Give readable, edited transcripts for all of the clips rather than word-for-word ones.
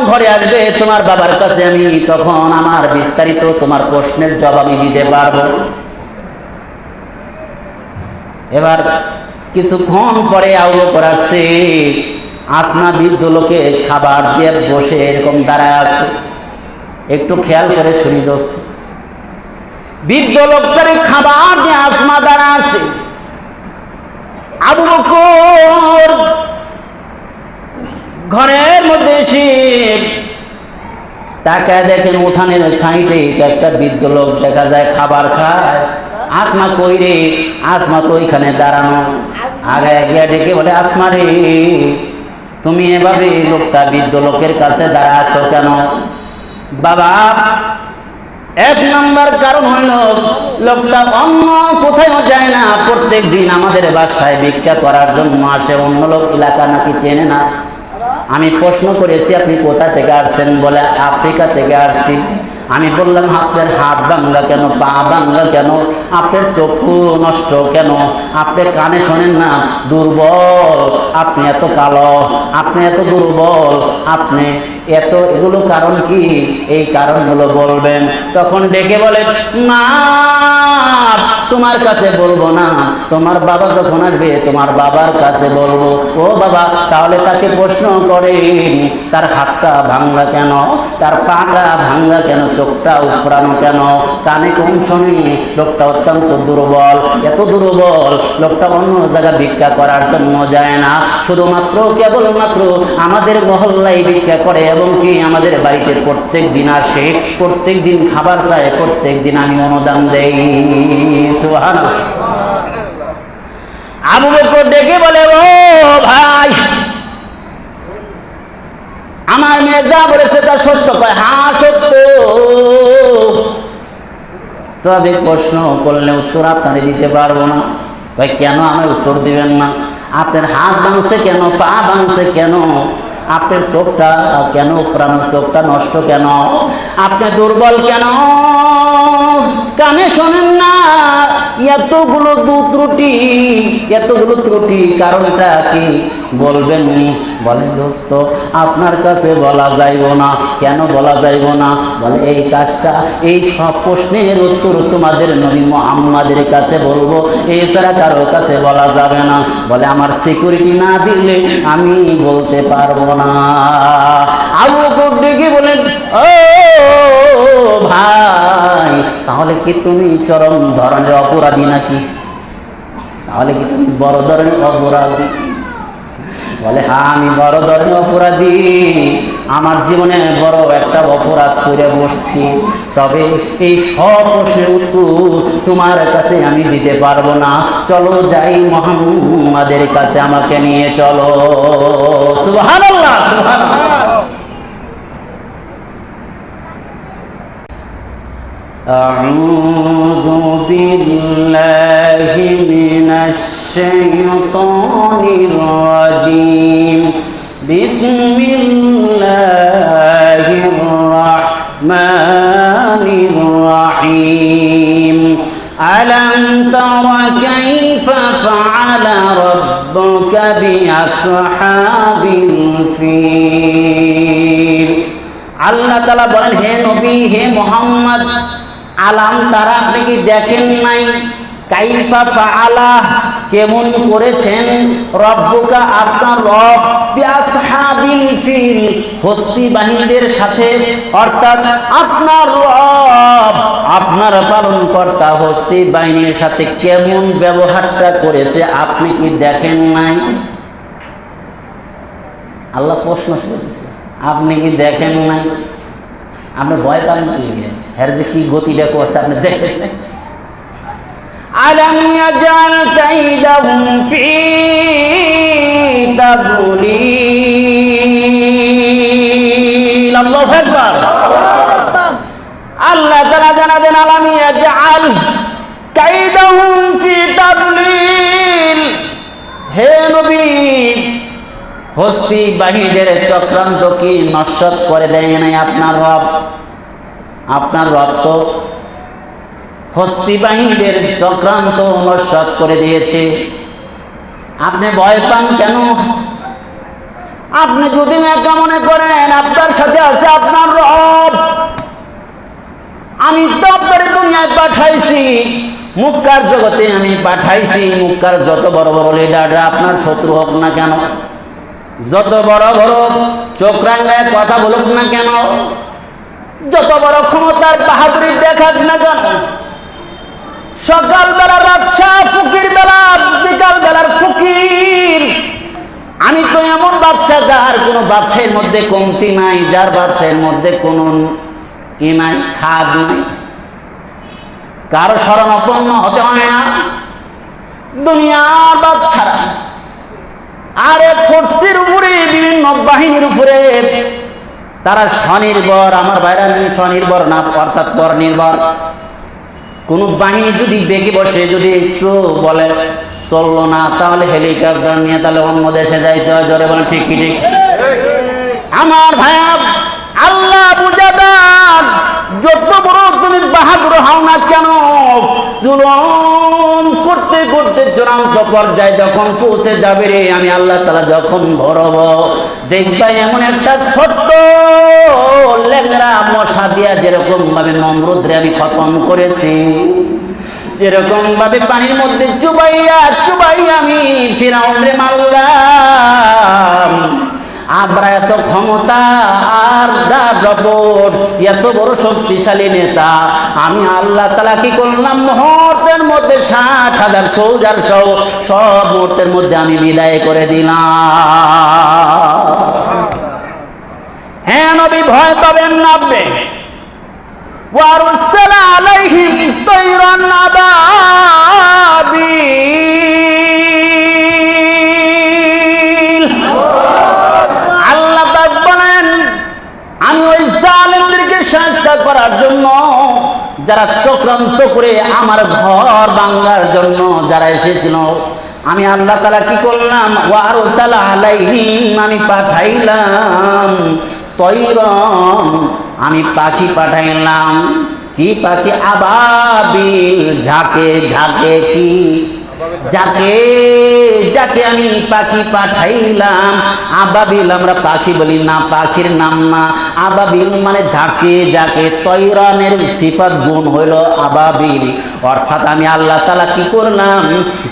ঘরে আসবে তোমার বাবার কাছে, আমি তখন আমার বিস্তারিত তোমার প্রশ্নের জবাব আমি দিতে পারবো। এবার কিছুক্ষণ পরে আবু বকর আসছে, আসমা বৃদ্ধ লোকে খাবার দিয়ে বসে এরকম দাঁড়ায় আছে। একটু খেয়াল করে শুনি দোস্ত, বৃদ্ধ লোকটারে খাবার দিয়ে আসমা দাঁড়া আছে। আবু বকর ঘরের মধ্যে এসে তাকায় দেখেন উঠানের সাইডে একটা বৃদ্ধ লোক দেখা যায় খাবার খায়। আসমা কই রে? আসমা তো ওইখানে দাঁড়ানো। আগে গিয়া ডেকে বলে, আসমা রে, তুমি এভাবে লোকটা বৃদ্ধ লোকের কাছে দাঁড়া আছো কেন? বাবা, এক নম্বর কারণ হইল লোকটা অন্য কোথাও যায় না, প্রত্যেক দিন আমাদের বাসায় ভিক্ষা করার জন্য আসে। অন্য লোক এলাকা নাকি চেনে না। আমি প্রশ্ন করেছি, আপনি কোথা থেকে আসছেন? বলে আফ্রিকা থেকে আসছি। আমি বললাম, আপনার হাত ভাঙলা কেন, পা ভাঙলা কেন, আপনার চক্ষু নষ্ট কেন, আপনি কানে শোনেন না, দুর্বল, আপনি এত কালো, আপনি এত দুর্বল, আপনি এত, এগুলো কারণ কি? এই কারণগুলো বলবেন। তখন ডেকে বলে, না তোমার কাছে বলবো না, তোমার বাবা যখন আসবে তোমার বাবার কাছে বলবো। ও বাবা, তাহলে তাকে প্রশ্ন করে তার হাতটা ভাঙলা কেন, তার পাটা ভাঙলা কেন, চোখটা উপড়ানো কেন, কানে কম শোনে, লোকটা অত্যন্ত দুর্বল, এত দুর্বল লোকটা অন্য জায়গা ভিক্ষা করার জন্য যায় না, শুধুমাত্র কেবলমাত্র আমাদের মহল্লায় ভিক্ষা করে এবং কি আমাদের বাড়িতে প্রত্যেক দিন আসে, প্রত্যেক দিন খাবার চায়, প্রত্যেক দিন আমি অনুদান দেই। সুবহানাল্লাহ। আবু বকর ডেকে বলে, ও ভাই, আমার মেয়ে যা বলেছে তা সত্য? কয়, হ্যাঁ সত্য। তবে প্রশ্ন করলে উত্তর আপনারে দিতে পারবো না। ভাই কেন আমার উত্তর দিবেন না? আপনার হাত ভাঙছে কেন, পা ভাঙছে কেন, আপনার চোখটা কেন পুরানো, চোখটা নষ্ট কেন, আপনি দুর্বল কেন, কানে শোনেন না, এতগুলো ত্রুটি, এতগুলো ত্রুটি কারণটা কি বলবেন নি? বলেন দোস্ত, আপনার কাছে বলা যাইব না। কেন বলা যাইব না? বলে এই কাজটা, এই সব প্রশ্নের উত্তর তোমাদের নবী মুহাম্মাদের কাছে বলবো, এছাড়া কারো কাছে বলা যাবে না। বলে আমার সিকিউরিটি না দিলে আমি বলতে পারবো না। আবু বকর ডেকে বলেন, ও ভাই, তাহলে কি তুমি চরম ধরনের অপরাধী নাকি? তাহলে কি তুমি বড় ধরনের অপরাধী? বলে হ্যাঁ, আমি বড় ধরনের অপরাধী, আমার জীবনে বড় একটা অপরাধ করে বসছি। তবে এই সব প্রশ্নের উত্তর তোমার কাছে আমি দিতে পারবো না। চলো যাই মুহাম্মাদের কাছে, আমাকে নিয়ে চলো। সুবহানাল্লাহ, সুবহানাল্লাহ। আউযু বিল্লাহি মিনাশ শাইতানির রাজীম। বিসমিল্লাহির রাহমানির রাহিম। আলাম তারা কাইফা ফাআলা রাব্বুকা বিআসহাবিল ফিল। আল্লাহ তাআলা বলেন, হে নবী, হে মুহাম্মদ, আলাম তারা, আপনি কি দেখেন নাই, কাইফা ফাআলা, কেমন করেছেন, রব্বুকা, আপনার রব, বিআসহাবিল ফিল, হস্তি বাহিনীদের সাথে, অর্থাৎ আপনার রব, আপনার পালনকর্তা হস্তি বাহিনীর সাথে কেমন ব্যবহারটা করেছে আপনি কি দেখেন নাই? আল্লাহ প্রশ্ন করেছে, আপনি কি দেখেন নাই? আপনি ভয় পান না? হ্যাঁ, যে কি গতিটা করছে আপনি দেখেন নাই? আলাম ইয়াজাল কাইদাহুম ফি তাদলিল। আল্লাহু আকবার। আল্লাহ তাআলা জানালেন, আলাম ইয়াজাল কাইদাহুম ফি তাদলিল। হে নবী, হস্তি বাহিনীদের চক্রান্ত কি নস্যাৎ করে দেয় নাই আপনার রব? আপনার রব তো হস্তি বাহিনীদের চক্রান্ত নস্যাৎ করে দিয়েছে। আপনি ভয় পান কেন? আপনি যদি একা মনে করেন আপনার সাথে আছে আপনার রব, আমি তো আপনার দুনিয়ায় পাঠাইছি, মুক্কার জগতে আমি পাঠাইছি। মুক্কার যত বড় বড় লিডাররা আপনার শত্রু হোক না কেন, যত বড় বড় চোখ রাঙায় কথা বলুক না কেন, যত বড় ক্ষমতার বাহাদুরি দেখাক না কেন, সকালবেলা রাতশাহ ফকির বেলা, বিকাল বেলার ফকির, আমি তো এমন ব্যবসা যার কোনো ব্যবসায়ের মধ্যে কমতি নাই, যার ব্যবসায়ের মধ্যে কোনো কি নাই, খাদ নাই, কারো শরণাপন্ন হতে হয় না দুনিয়ার বাচ্চারা। আরে ফোর্সের উপরে, বিভিন্ন বাহিনীর উপরে তারা স্বনির্ভর। আমার ভাইরা স্বনির্ভর না, অর্থাৎ পরনির্ভর। কোন বাহিনী যদি বেগে বসে, যদি একটু বলে চললো না, তাহলে হেলিকপ্টার নিয়ে তাহলে অন্য দেশে যাইতে হয়। জোরে বলেন ঠিক কি ঠিক? আমার ভাইয়া, আল্লাহ বুঝা দেন, যত বড় তুমি বাহাদুর হও না কেন, জুলুম করতে করতে চূড়ান্ত পর্যায়ে যখন পৌঁছে যাবে রে, আমি আল্লাহ তাআলা যখন ধরব, দেখবা এমন একটা ছোট্ট ল্যাংড়া মশা দিয়া যেরকম ভাবে নমরুদরে আমি খতম করেছি, যেরকম ভাবে পানির মধ্যে চুবাইয়া চুবাইয়া আমি ফিরাউনরে মারলাম। আমরা এত ক্ষমতা আর দাপট, এত বড় শক্তিশালী নেতা, আমি আল্লাহ তাআলা কি করলাম, মুহূর্তের মধ্যে 60,000 সোলজার সহ সব মুহূর্তের মধ্যে আমি বিদায় করে দিলাম। হ্যাঁ নবী, ভয় পাবেন না আপনি। وَأَرْسَلَ عَلَيْهِمْ طَيْرًا أَبَابِيلَ। আল্লাহ পাক বলেন, আমি ওই জালেমদেরকে শাস্তি করার জন্য, যারা চক্রান্ত করে আমার ঘর ভাঙার জন্য যারা এসেছিল, আমি আল্লাহ তাআলা কি করলাম, وَأَرْسَلَ عَلَيْهِمْ, আমি পাঠাইলাম তৈরন, আমি পাখি পাঠাইলাম। কি পাখি? আবাবিল, ঝাঁকে ঝাঁকে, কি যাকে যাকে আমি পাখি পাঠাইলাম। আবাবিল আমরা পাখি বলি না, পাখির নাম না। আবাবিল মানে ঝাঁকে ঝাঁকে, তৈরানের সিফাত গুণ হইল আবাবিল। অর্থাৎ আমি আল্লাহ তাআলা কি করলাম,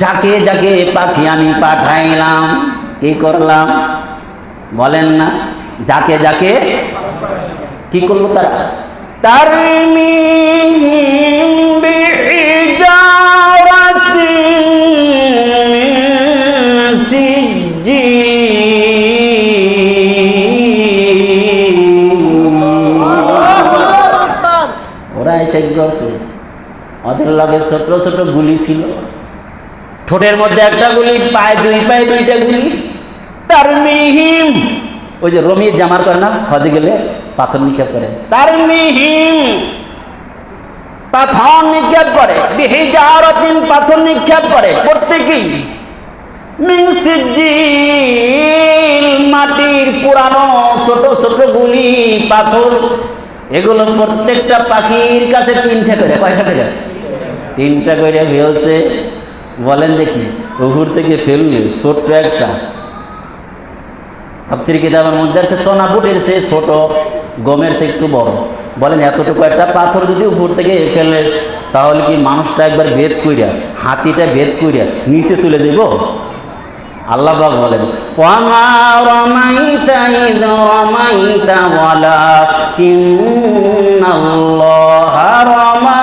ঝাঁকে ঝাঁকে পাখি আমি পাঠাইলাম। কি করলাম বলেন না? যাকে যাকে কি করলো তারা? তারমিহিম বিহিজারাতিন মিন সিজ্জিল। ওরা এসে গেছে, ওদের লগে ছোট ছোট গুলি ছিল, ঠোঁটের মধ্যে একটা গুলি, পায়ে দুইটা গুলি। তারমিহিম, ওই যে রমি জামার করে না, হজে গেলে পাথর নিক্ষেপ করে, তারমিহিম পাথর নিক্ষেপ করে, বিহিজারাতিন পাথর নিক্ষেপ করে, প্রত্যেকেই মিন সিজ্জিল, মাটির পুরানো ছোট ছোট গুলি পাথর। এগুলো প্রত্যেকটা পাখির কাছে 3টা করে। কয়টা করে? 3টা করে ফেলছে। বলেন দেখি, উপর থেকে ফেললে ছোট্ট একটা, তাফসীর কিতাবের মধ্যে আছে সোনা বুটের চেয়ে ছোট, গমের চেয়ে একটু বড়। বলেন এতটুকু একটা পাথর যদি উপর থেকে ফেলে, তাহলে কি মানুষটা একবার ভেদ কইরা, হাতিটা ভেদ কইরা নিচে চলে যাব? আল্লাহ পাক বলেন, ওয়ামা রামাইতা ইয রামাইতা ওয়ালাকিন্নাল্লাহা রামা।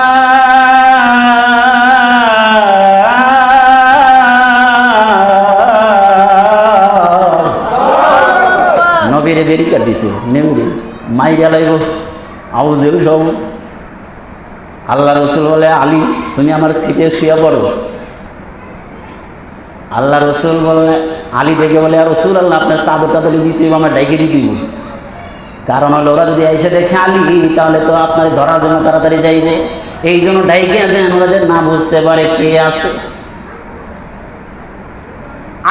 নবীরে বেরি কাট দিছে, নেমরি মাইরা লাইব, আউজেল সব। আল্লাহ রসুল বলে, আলী তুমি আমার সিটে শুয়ে পড়ো। আল্লাহ রসুল বলে, আলী ডেকে বলে, আর রসুল আল্লাহ আপনার চাদরটা তাহলে দিতে আমার ডাইকে দিয়ে দিব। কারণ হলো ওরা যদি এসে দেখে আলী, তাহলে তো আপনার ধরার জন্য তাড়াতাড়ি যাইবে। এই জন্য ডাইকে দেন, ওরা যে না বুঝতে পারে কে আছে।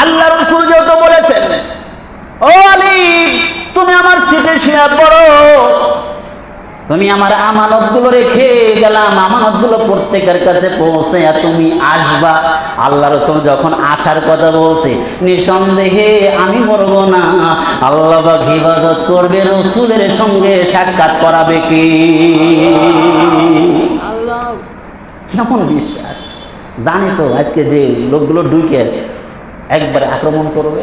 আল্লাহ রসুল যেহেতু বলেছেন, ও আলী তুমি আমার সিটে শুয়ে পড়ো, তুমি আমার আমানতগুলো রেখে গেলাম, আমানতগুলো প্রত্যেকের কাছে পৌঁছে তুমি আসবা। আল্লাহ রাসূল যখন আসার কথা বলছে, নিঃসন্দেহে আমি মরব না, আল্লাহ পাক হিফাজত করবে, রাসূলের সঙ্গে সাক্ষাৎ করাবে কি? আল্লাহ কেমন বিশ্বাস! জানে তো আজকে যে লোকগুলো ঢুকে একবার আক্রমণ করবে,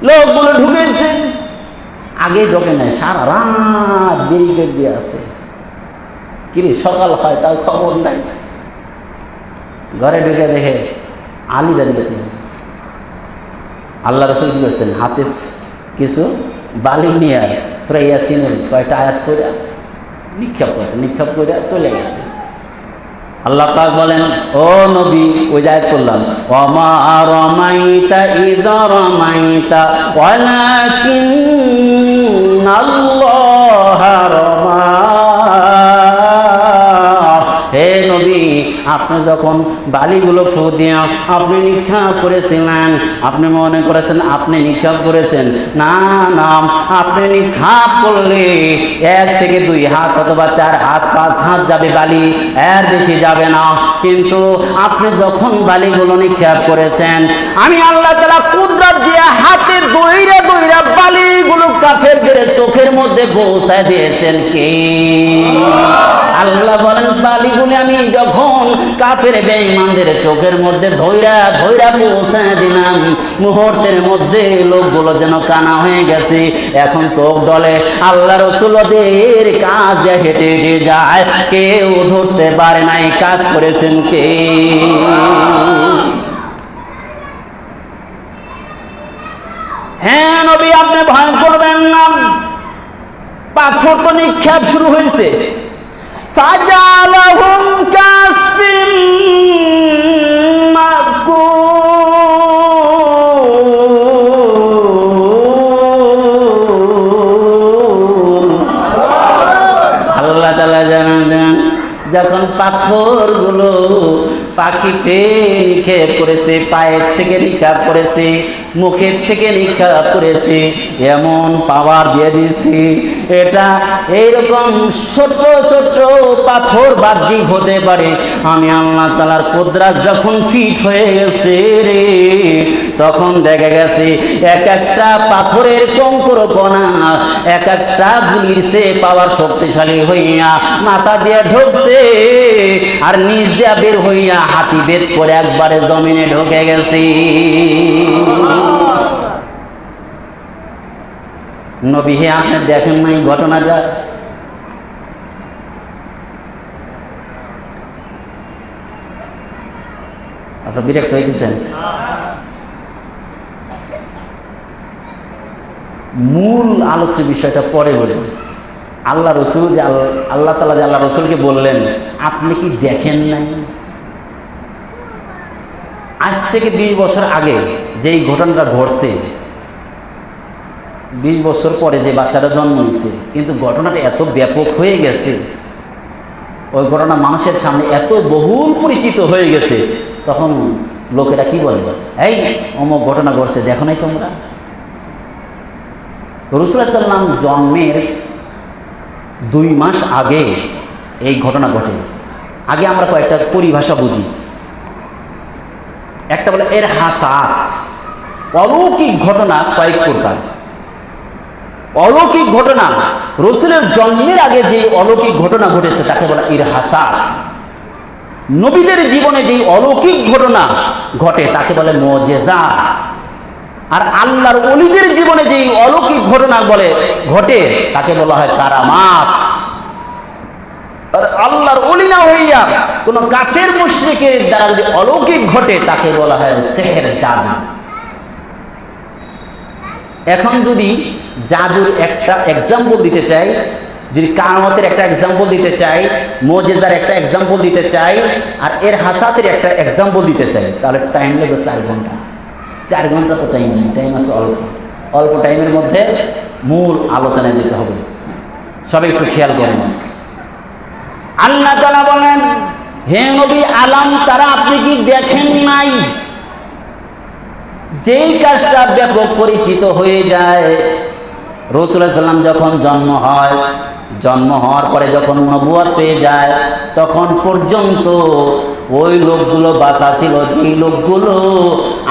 লোকগুলো ঢুকেছে, আগে ঢোকে নাই, সারা রাত ব্যারিকেড দিয়ে আছে, কিরে সকাল হয় তার খবর নাই। ঘরে ঢুকে দেখে আলী রাদিয়াল্লাহু আনহু। আল্লাহ রাসূল কি করছেন? হাতে কিছু বালি নিয়ে সূরা ইয়াসিনের কয়েকটা আয়াত করে নিক্ষেপ করছে, নিক্ষেপ করে চলে গেছে। আল্লাহ পাক বলেন, ও নবী, ওই জায়গায় করলাম, ওমা রমাইতা ইদ রমাইতা ওয়ালাকিন্নাল্লাহ রমা। হে নবী, আপনি যখন বালিগুলো ফু দিয়ে আপনি নিক্ষেপ করেছিলেন, আপনি মনে করেছেন আপনি নিক্ষেপ করেছেন, না না, আপনি নিক্ষেপ করলে 1 থেকে 2 হাত অথবা 4 হাত 5 হাত যাবে বালি, এর বেশি যাবে না। কিন্তু আপনি যখন বালিগুলো নিক্ষেপ করেছেন, আমি আল্লাহ তাআলা কুদরত দিয়ে হাতে দইরা দইরা বালিগুলো কাফেরদের চোখের মধ্যে পৌঁছায় দিয়েছেন কে? আল্লাহ বলেন, বালিগুলো আমি যখন কাফের বেঈমানদের চোখের মধ্যে ধইরা ধইরা পৌঁছায় দিলাম, মুহূর্তের মধ্যে লোকগুলো যেন কানা হয়ে গেছে, এখন চোখ ডলে। আল্লাহ রাসূলদের কাজ দিয়ে হেঁটে হেঁটে যায়, কেউ ধরতে পারে নাই কাজ করেছেন কে? হ্যাঁ নবী, আপনি ভয় করবেন না, পাথর তো নিক্ষেপ শুরু হয়েছে। فَجَعَلَهُمْ كَعَصْفٍ مَأْكُولٍ। আল্লাহ তাআলা জানান, যখন পাথরগুলো পাখিতে নিক্ষেপ করেছে, পায়ের থেকে নিক্ষেপ করেছে, মুখের থেকে নিক্ষেপ করেছে, এমন পাওয়ার দিয়ে দিয়েছি, এটা এইরকম ছোট ছোট পাথর বাহ্যিক হতে পারে। আমি আল্লাহ তাআলার কুদরত যখন ফিট হয়ে গেছে রে, তখন দেখা গেছে এক একটা পাথরের কঙ্কর কণা এক একটা গুলির চেয়ে পাওয়ার শক্তিশালী হইয়া মাথা দিয়ে ঢুকছে, আর নিচ দিয়া বের হইয়া হাতি বেদ করে একবারে জমিনে ঢুকে গেছে। নবী হে, আপনি দেখেন নাই ঘটনাটা? আপনার বিরক্ত হয়ে গেছেন? মূল আলোচ্য বিষয়টা পরে বলি। আল্লাহ রসুল যে আল্লাহ তাআলা যে আল্লাহ রসুলকে বললেন, আপনি কি দেখেন নাই? আজ থেকে 20 বছর আগে যেই ঘটনাটা ঘটছে, 20 বছর পরে যে বাচ্চাটা জন্ম নিয়েছে, কিন্তু ঘটনাটা এত ব্যাপক হয়ে গেছে, ওই ঘটনা মানুষের সামনে এত বহুল পরিচিত হয়ে গেছে, তখন লোকেরা কি বলবে, এই অমুক ঘটনা ঘটছে, দেখো নাই তোমরা? রাসূলুল্লাহ সাল্লাল্লাহু আলাইহি ওয়াসাল্লাম জন্মের 2 মাস আগে এই ঘটনা ঘটে। আগে আমরা কয়েকটা পরিভাষা বুঝি। একটা বলে এর হাসাত, অলৌকিক ঘটনা কয়েক প্রকার। অলৌকিক ঘটনা, রাসূলের জন্মের আগে যে অলৌকিক ঘটনা ঘটেছে তাকে বলা ইরহাসাত। নবীদের জীবনে যে অলৌকিক ঘটনা ঘটে তাকে বলে মুজিজা। আর আল্লাহর ওলিদের জীবনে যে অলৌকিক ঘটনা ঘটে তাকে বলা হয় কারামাত। আর আল্লাহর ওলি না হইয়া কোন কাফের মুশরিকের দ্বারা যদি অলৌকিক ঘটে তাকে বলা হয় সিহর, জাদু। এখন যদি জাদুর একটা এক্সাম্পল দিতে চাই, যদি কারামতের একটা এক্সাম্পল দিতে চাই, মুজিজার একটা এক্সাম্পল দিতে চাই, আর এর হাসাতের একটা এক্সাম্পল দিতে চাই, তাহলে টাইম লাগবে 4 ঘন্টা। 4 ঘন্টা তো টাইম নেই, টাইম আছে অল্প। অল্প টাইমের মধ্যে মূল আলোচনায় যেতে হবে। সবাই একটু খেয়াল করেন। আল্লাহ তাআলা বলেন, হে নবী, আলাম তারা, আপনি কি দেখেন নাই? যেই কাজটা ব্যাপক পরিচিত হয়ে যায়, রাসূলুল্লাহ সাল্লাল্লাহু আলাইহি ওয়াসাল্লাম যখন জন্ম হয়, জন্ম হওয়ার পরে যখন নবুয়ত পেয়ে যায় তখন পর্যন্ত ওই লোকগুলো বাঁচা ছিল, যেই লোকগুলো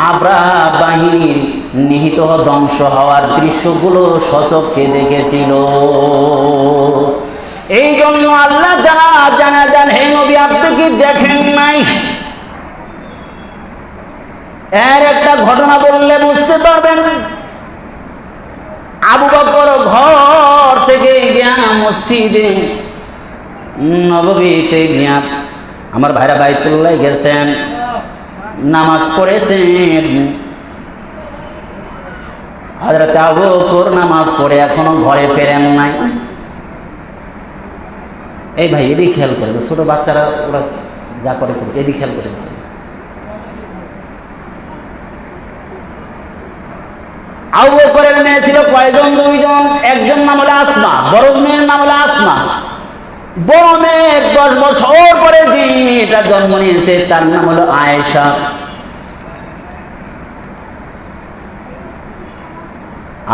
আব্রাহা বাহিনীর নিহিত ধ্বংস হওয়ার দৃশ্যগুলো সচক্ষে দেখেছিল। এই জন্য আল্লাহ জানান, হে নবী আপনি কি দেখেন নাই? এর একটা ঘটনা বললে বুঝতে পারবেন। আবু বকর ঘর থেকে গিয়া মসজিদে নববীতে গিয়া, আমার ভাইরা বাইতুল্লাহ গেছেন, নামাজ পড়েছেন। হযরত আবু বকর নামাজ পড়ে এখনো ঘরে ফেরেন নাই। এই ভাই এদিকে খেয়াল করে, ছোট বাচ্চারা ওরা যা করে করবে, এদিকে খেয়াল করে। আবু বকরের মেয়ে ছিল কয়জন? দুইজন। একজন নাম হলো আসমা, বড় মেয়ের নাম হলো আসমা। বড় মেয়ে 10 বছর পরে যিনি এটা জন্ম নিয়েছে তার নাম হলো আয়েশা।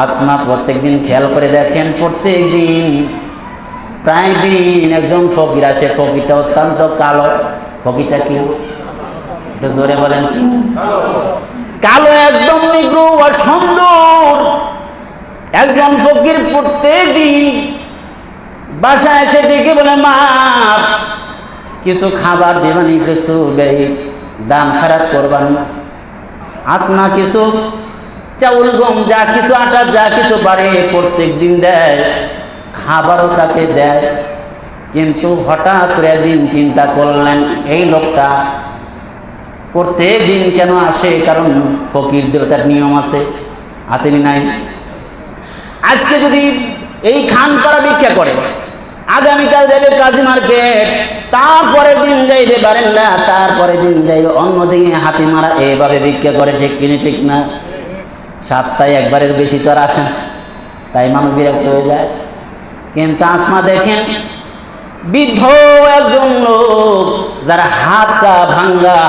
আসমা প্রত্যেকদিন খেয়াল করে দেখেন, প্রত্যেকদিন প্রায় দিন একজন ফকির আসে। ফকিরটা অত্যন্ত কালো। ফকিরটা কি? একটু জোরে বলেন। কি কালো, একদম নিগ্র আর সুন্দর একজন ফকির প্রত্যেক দিন বাসায় এসে ডেকে বলে, মা কিছু খাবার দেবানি, কিছু দান খারাপ করবানি। আসমা কিছু চাউল গম যা কিছু আটা যা কিছু পারে প্রত্যেক দিন দেয়, খাবারও তাকে দেয়। কিন্তু হঠাৎ করে একদিন চিন্তা করলেন, এই লোকটা প্রত্যেক দিন কেন আসে? কারণ ফকিরদের তার নিয়ম আছে, আসেনি নাই? আজকে যদি এই খানপাড়া ভিক্ষা করে, আগামীকাল যাইবে কাজী মার্কেট, তারপরে দিন যাইবে বারেন্দ্রা, তারপরে দিন যাইবে অন্যদিকে হাতিমারা, এইভাবে ভিক্ষা করে। ঠিক কিনে ঠিক না? সপ্তাহে একবারের বেশি তো আর আসে না, তাই মানুষ বিরক্ত হয়ে যায়। কিন্তু আসমা দেখেন, বৃদ্ধ একজন লোক, যারা হাতটা ভাঙ্গা,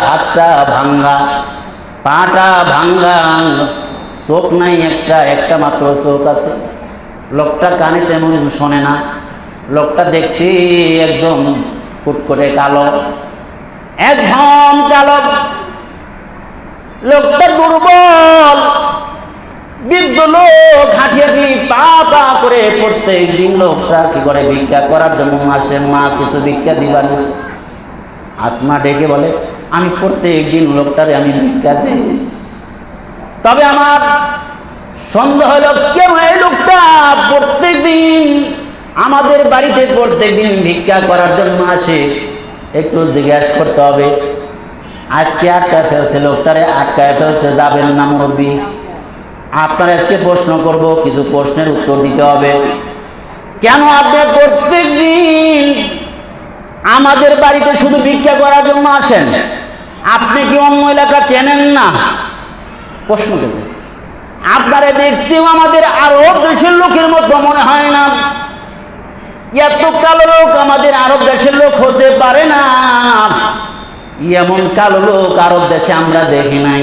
পাটা ভাঙ্গা, চোখ নাই, একটা মাত্র চোখ আছে। লোকটা কানে তেমন শোনে না। লোকটা দেখতে একদম কুটকুটে কালো, একদম কালো। লোকটা দুর্বল, বৃদ্ধ লোক, হাঁটি পা করে প্রত্যেক দিন লোকটা কি করে ভিক্ষা করার জন্য আসে। মা কিছু ভিক্ষা দিবানি? আসমা ডেকে বলে, আমি প্রত্যেক দিন লোকটারে আমি ভিক্ষা দিই, তবে আমার সন্দেহ হলো কেন এই লোকটা প্রত্যেক দিন আমাদের বাড়িতে প্রত্যেক দিন ভিক্ষা করার জন্য আসে। একটু জিজ্ঞাসা করতে হবে। আজকে আটকায় ফেলছে, লোকটারে আটকায় ফেলছে, যাবেন না মুরব্বী? আপনার আজকে প্রশ্ন করব, কিছু প্রশ্নের উত্তর দিতে হবে। কেন আপনি প্রত্যেক দিন আমাদের বাড়িতে শুধু ভিক্ষা করার জন্য আসেন? আপনি কি অন্য এলাকা চেনেন না? প্রশ্ন করতেছে। আপনারা দেখতেও আমাদের আরব দেশের লোকের মতো মনে হয় না। এত কালো লোক আমাদের আরব দেশের লোক হতে পারে না। এমন কালো লোক আরব দেশে আমরা দেখি নাই।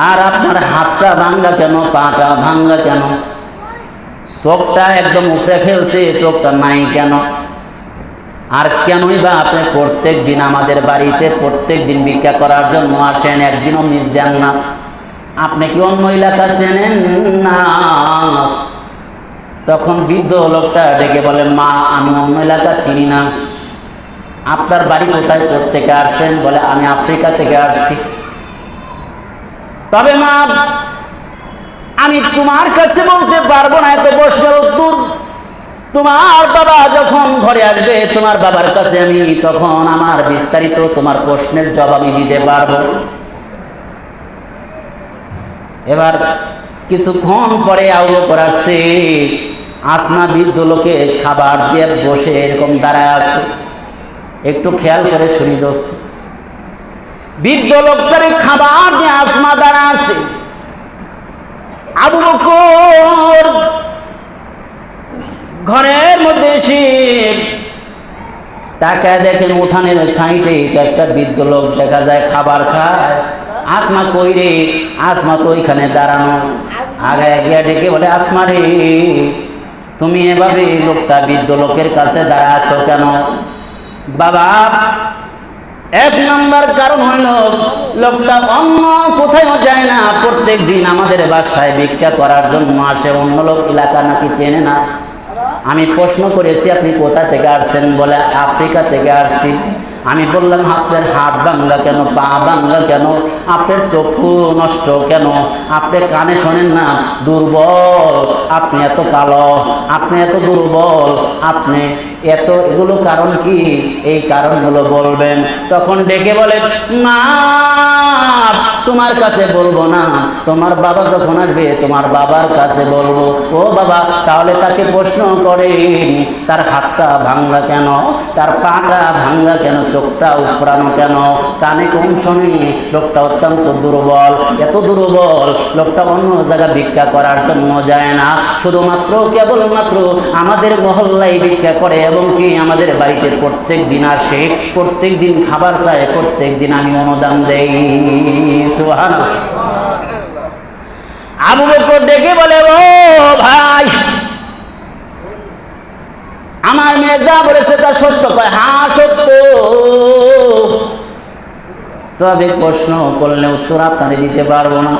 আর আপনার হাতটা ভাঙ্গা কেন, পাটা ভাঙ্গা কেন, চোখটা একদম উপরে ফেলছে, চোখটা নাই কেন? আর কেনই বা আপনি প্রত্যেক দিন আমাদের বাড়িতে প্রত্যেক দিন ভিক্ষা করার জন্য আসেন, একদিনও মিস দেন না? আপনি কি অন্য এলাকা চেনেন না? তখন বৃদ্ধ লোকটা ডেকে বলে, মা আমি অন্য এলাকা চিনি না। আপনার বাড়ি কোথায়, কোত্থেকে আসছেন? বলে, আমি আফ্রিকা থেকে আসছি। তবে মা আমি তোমার কাছে বলতে পারবো না এত প্রশ্নের উত্তর। তোমার বাবা যখন ঘরে আসবে, তোমার বাবার কাছে আমি তখন আমার বিস্তারিত তোমার প্রশ্নের জবাব আমি দিতে পারবো। এবার কিছুক্ষণ পরে আবু বকর আসছে। আসমা বৃদ্ধ লোকে খাবার দিয়ে বসে এরকম দাঁড়ায় আছে। একটু খেয়াল করে শুনি দোস্ত, বৃদ্ধ লোকটার খাবার দিয়ে আসমা দাঁড়া আছে। আবু বকর ঘরের মধ্যে এসে তাকায় দেখেন, উঠানের সাইডে একটা বৃদ্ধ লোক দেখা যায় খাবার খায়। আসমা কই রে? আসমা তো ওইখানে দাঁড়ানো। আগে গিয়া ডেকে বলে, আসমা রে তুমি এভাবে লোকটা বৃদ্ধ লোকের কাছে দাঁড়া আছো কেন? বাবা, এক নম্বর কারণ হলো লোকটা অন্য কোথাও যায় না, প্রত্যেক দিন আমাদের বাসায় ভিক্ষা করার জন্য আসে। অন্য লোক এলাকা নাকি চেনে না। আমি প্রশ্ন করেছি, আপনি কোথা থেকে আসছেন? বলে আফ্রিকা থেকে আসছি। আমি বললাম, আপনার হাত ভাঙলা কেন, পা ভাঙলা কেন, আপনার চক্ষু নষ্ট কেন, আপনি কানে শোনেন না, দুর্বল, আপনি এত কালো, আপনি এত দুর্বল, আপনি এত, এগুলো কারণ কি? এই কারণগুলো বলবেন। তখন ডেকে বলে, মা তোমার কাছে বলবো না, তোমার বাবা যখন আসবে তোমার বাবার কাছে বলবো। ও বাবা, তাহলে তাকে প্রশ্ন করে তার হাতটা ভাঙলা কেন, তার পাটা ভাঙলা কেন, চোখটা উপড়ানো কেন, কানে কম শোনে, লোকটা অত্যন্ত দুর্বল, এত দুর্বল লোকটা অন্য জায়গায় ভিক্ষা করার জন্য যায় না, শুধুমাত্র কেবলমাত্র আমাদের মহল্লায় ভিক্ষা করে এবং কি আমাদের বাড়িতে প্রত্যেক দিন আসে, প্রত্যেক দিন খাবার চায়, প্রত্যেক দিন আমি অনুদান দেই। সুবহানাল্লাহ। আবু বকর ডেকে বলে, ও ভাই, আমার মেয়ে যা বলেছে তা সত্য? কয়, হ্যাঁ সত্য। তবে প্রশ্ন করলে উত্তর আপনারে দিতে পারবো না।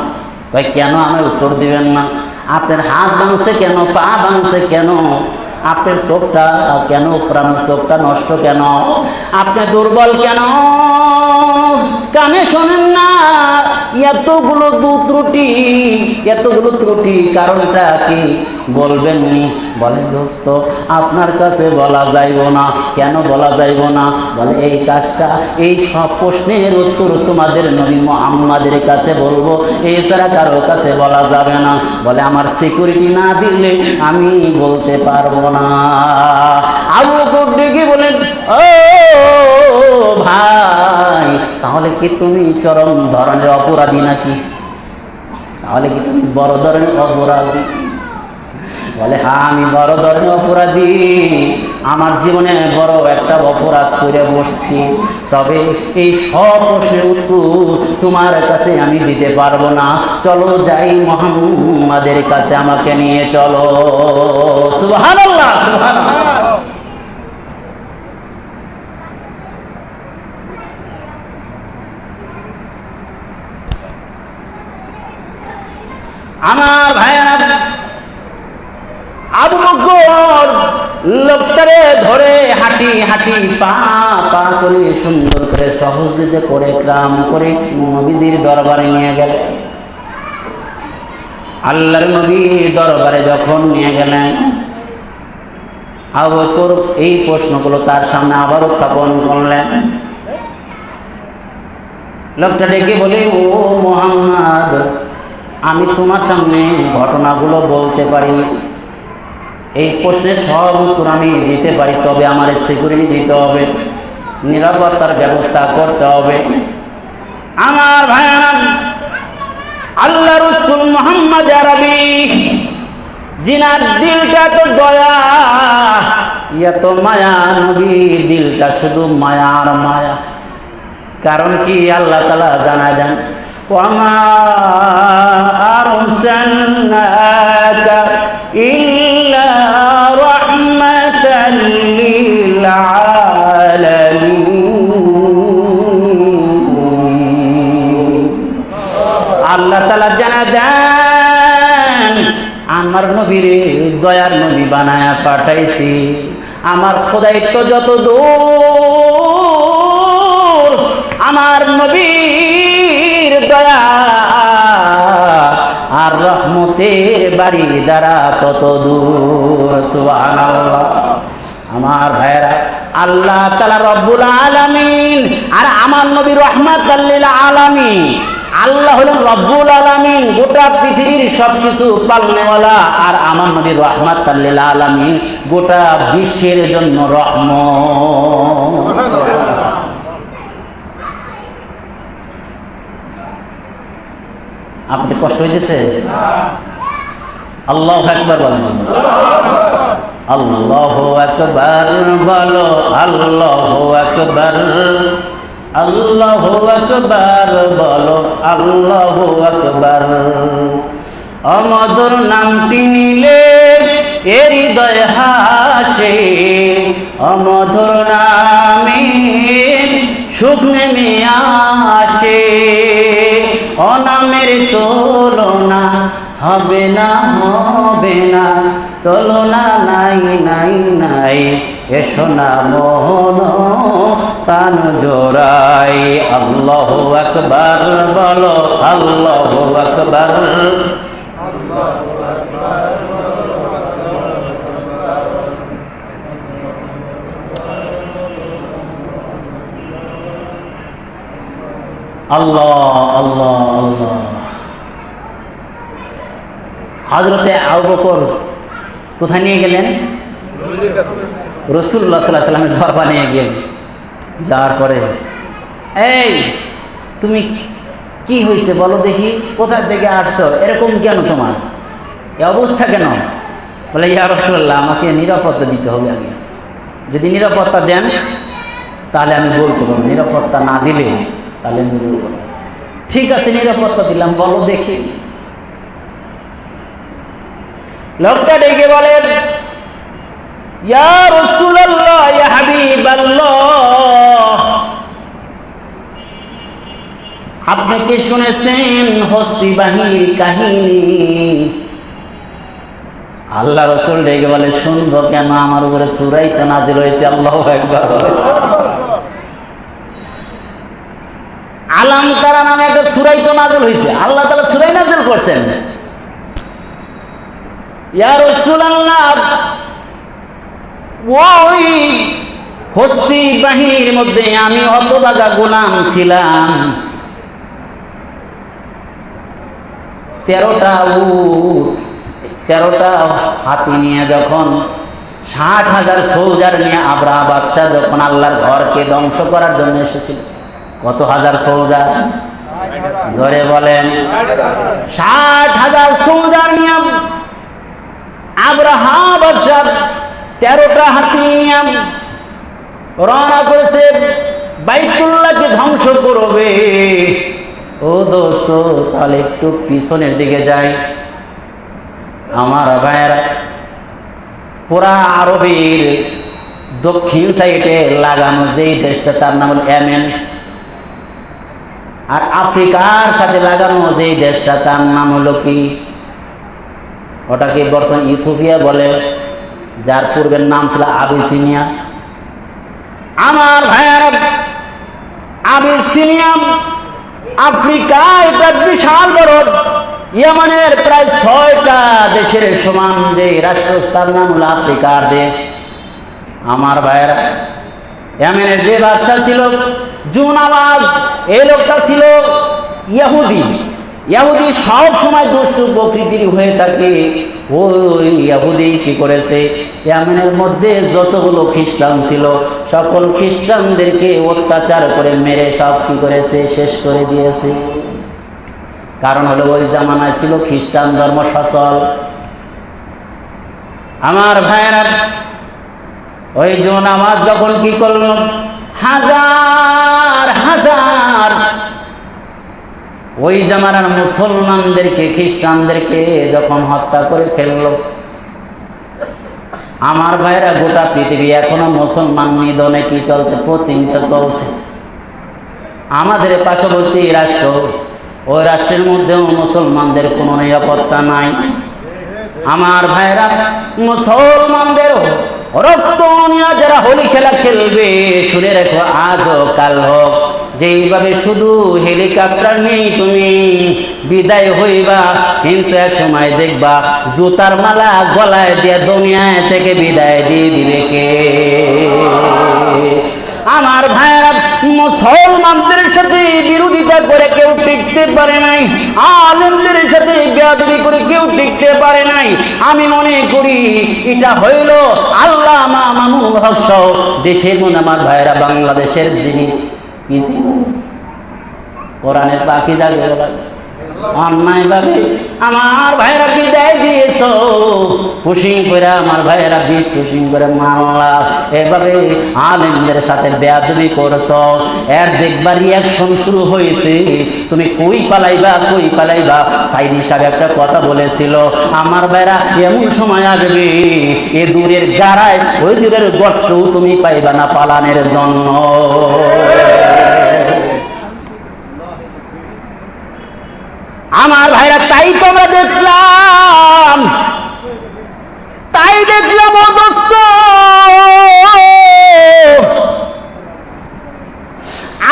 কয়, কেন আমার উত্তর দিবেন না? আপনার হাত ভাঙছে কেন, পা ভাঙছে কেন, আপনার চোখটা কেন ফুরানো, চোখটা নষ্ট কেন, আপনি দুর্বল কেন, কানে শোনেন না, এতগুলো ত্রুটি কারণটা কি বলবেননি? বলে, দোস্ত আপনার কাছে বলা যাইব না। কেন বলা যাইব না? বলে, এই কাজটা, এই সব প্রশ্নের উত্তর তোমাদের নবী মুহাম্মাদের কাছে বলবো, এছাড়া কারো কাছে বলা যাবে না। বলে, আমার সিকিউরিটি না দিলে আমি বলতে পারবো না। আবু বকর ডেকে বলেন, ও ভাই, তাহলে কি তুমি চরম ধরনের অপরাধী নাকি? তাহলে কি তুমি বড় ধরনের অপরাধী? বলে, হ্যাঁ আমি বড় ধরনের অপরাধী, আমার জীবনে বড় একটা অপরাধ করে বসছি। তবে এই সব প্রশ্নের উত্তর তোমার কাছে আমি দিতে পারবো না। চলো যাই মুহাম্মাদের কাছে, আমাকে নিয়ে চলো। সুবহানাল্লাহ, সুবহানাল্লাহ। আমার ভাইয়েরা, আবু বকর লোকটারে ধরে হাঁটি হাঁটি পা পা করে সুন্দর করে সহজে করে ক্রাম করে নবীজির দরবারে নিয়ে গেলেন। আল্লাহর নবীর দরবারে যখন নিয়ে গেলেন, আবু বকর এই প্রশ্নগুলো তার সামনে আবার উত্থাপন করলেন। লোকটা ডেকে বলে, ও মুহাম্মদ, আমি তোমার সামনে ঘটনাগুলো বলতে পারি, এই প্রশ্নের সব উত্তর আমি দিতে পারি, তবে আমার সিকিউরিটি দিতে হবে, নিরাপত্তার ব্যবস্থা করতে হবে। আমার ভাইয়েরা, আল্লাহ রাসূল মুহাম্মদ আরবি, জিনার দিলটা তো দয়া, এত মায়া, নবীর দিলটা শুধু মায়া আর মায়া। কারণ কি? আল্লাহ তাআলা জানায় দেন, ওয়ামা আরসালনাকা ইল্লা রাহমাতাল লিল আলামিন। আল্লাহ তাআলা জানায় দেন, আমার নবীরে দয়ার নবী বানায়া পাঠাইছি। আমার খোদাইত্ব যত দূর, আমার নবীর দয়া আর রহমতের বাড়ি দ্বারা তত দূর। সুবহানাল্লাহ। আমার ভাইরা, আল্লাহ তাআলা রব্বুল আলামিন আর আমার নবী রাহমাতাল লিল আলামিন। আল্লাহ হলেন রব্বুল আলামিন, গোটা পৃথিবীর সবকিছু পালনেওয়ালা, আর আমার নবী রাহমাতাল লিল আলামিন, গোটা বিশ্বের জন্য রহমত। আপনাদের কষ্ট হইতেছে? আল্লাহু আকবার বলেন, আল্লাহু আকবার বলো, আল্লাহু আকবার, আল্লাহু আকবার বলো, আল্লাহু আকবার। অমধুর নামটি নিলে এ হৃদয়ে মধুর নামে সুখ নেমে আসে, অনামের তুলনা হবে না, হবে না, তুলনা নাই নাই নাই, এসো না মন প্রাণ জোড়াই। আল্লাহু আকবার বলো, আল্লাহু আকবার। আল্লাহ আল্লাহ আল্লাহ। হযরতে আবু বকর কোথায় নিয়ে গেলেন? রাসূলুল্লাহ সাল্লাল্লাহু আলাইহি ওয়াসাল্লামের দরবার নিয়ে গেলেন। যাওয়ার পরে, এই তুমি কি হয়েছে বলো দেখি, কোথা থেকে আসছো, এরকম কেন, তোমার এই অবস্থা কেন? বলে, ইয়া রাসূলুল্লাহ, আমাকে নিরাপত্তা দিতে হবে আগে। যদি নিরাপত্তা দেন তাহলে আমি বলতে পারবো, নিরাপত্তা না দিলে তাহলে আমি বলবো না। ঠিক আছে, নিরাপত্তা দিলাম, বলো দেখি। লোকটা ডেকে বলেন, ইয়া রাসূলুল্লাহ, ইয়া হাবিবাল্লাহ, আপনি কি শুনেছেন হস্তি বাহিনীর কাহিনী? আল্লাহ রাসূল ডেকে বলে, শুনবো কেন, আমার উপরে সূরাই তো নাযিল হয়েছে। আল্লাহু আকবার। আলাম তারা নামে একটা সূরাই তো নাযিল হয়েছে, আল্লাহ তাআলা সূরাই নাযিল করছেন। ইয়া রাসূলুল্লাহ, ওই হস্তি বাহিনীর মধ্যে আমি হতভাগা গোলাম ছিলাম। 13টা উট, 13টা হাতি নিয়ে যখন 60,000 সোলজার নিয়ে আবরাহা বাদশাহ যখন আল্লাহর ঘরকে ধ্বংস করার জন্য এসেছিল, কত হাজার সোলজার? জোরে বলেন। 60,000 সোলজার নিয়ে আবরাহা বাদশাহ 13টা হাতি নিয়ে রওনা করেছে, বাইতুল্লাহকে ধ্বংস করবে। ও দোস্ত, তাহলে একটু পিছনের দিকে যাই। আমার ভাইয়েরা, পুরা আরবের দক্ষিণ সাইডে লাগানো যেই দেশটা তার নাম হল ইয়েমেন, আর আফ্রিকার সাথে লাগানো যেই দেশটা তার নাম হলো কি, ওটাকে বর্তমান ইথিওপিয়া বলে, যার পূর্বের নাম ছিল আবিসিনিয়া। আমার ভাইয়েরা, আবিসিনিয়া আফ্রিকা, এটা বিশাল বড়। ইয়েমেনের প্রায় 6টা দেশের সমান যে রাষ্ট্র, তার নাম হলো আফ্রিকার দেশ। আমার ভাইয়েরা, ইয়েমেনের যে বাদশা ছিল জুনাওয়াজ, এই লোকটা ছিল ইহুদি। ইহুদি সব সময় দুষ্টু প্রকৃতির হয়ে থাকে। ওই ইহুদি কি করেছে, ইয়েমেনের মধ্যে যতগুলো খ্রিস্টান ছিল সকল খ্রিস্টানদেরকে অত্যাচার করে মেরে সব কি করেছে, শেষ করে দিয়েছে। কারণ হলো ওই জামানায় ছিল খ্রিস্টান ধর্ম সচল। আমার ভাইয়েরা, ওই জুনাওয়াজ যখন কি করল, হাজার হাজার ওই জামানার মুসলমানদেরকে, খ্রিস্টানদেরকে যখন হত্যা করে ফেলল, আমার ভাইরা, গোটা পৃথিবী এখনো মুসলমান নিধনে কি চলছে, প্রতিনিয়ত চলছে। আমাদের পার্শ্ববর্তী রাষ্ট্র, ওই রাষ্ট্রের মধ্যেও মুসলমানদের কোনো নিরাপত্তা নাই। আমার ভাইরা, মুসলমানদের রক্ত নিয়ে যারা হোলি খেলা খেলবে, শুনে রেখো, আজ হোক কাল হোক, যেইভাবে শুধু হেলিকপ্টার নেই তুমি বিদায় হইবা, কিন্তু এক সময় দেখবা জুতার মালা গলায় দিয়ে দুনিয়া থেকে বিদায় দিয়ে দিবে কে? আমার ভাইয়েরা, মুসলমানদের সাথে বিরোধিতা করে কেউ টিকতে পারে নাই, আলেমদের সাথে বেয়াদবি করে কেউ টিকতে পারে নাই। আমি মনে করি এটা হইল আল্লামা মামুনুল হক সহ দেশের মধ্যে আমার ভাইয়েরা, বাংলাদেশের যিনি কোরআনের পাখি যাকে বলা, অন্যায় ভাবে আমার ভাইরা বিদায় দিয়েছ, পুশিং করে আমার ভাইরা বিষ পুশিং করে মারলা, এভাবে আলেমদের সাথে বেয়াদবি করছ, এর দেখবার রিয়াকশন শুরু হয়েছে। তুমি কই পালাইবা, কই পালাইবা। সাইদি সাহেব একটা কথা বলেছিল, আমার ভাইরা এমন সময় আসবে এ দূরের গাড়ায় ওই দূরের গর্ত তুমি পাইবা না পালানের জন্য। আমার ভাইরা তাই তো আমরা দেখলাম, তাই দেখলাম ও দোস্ত,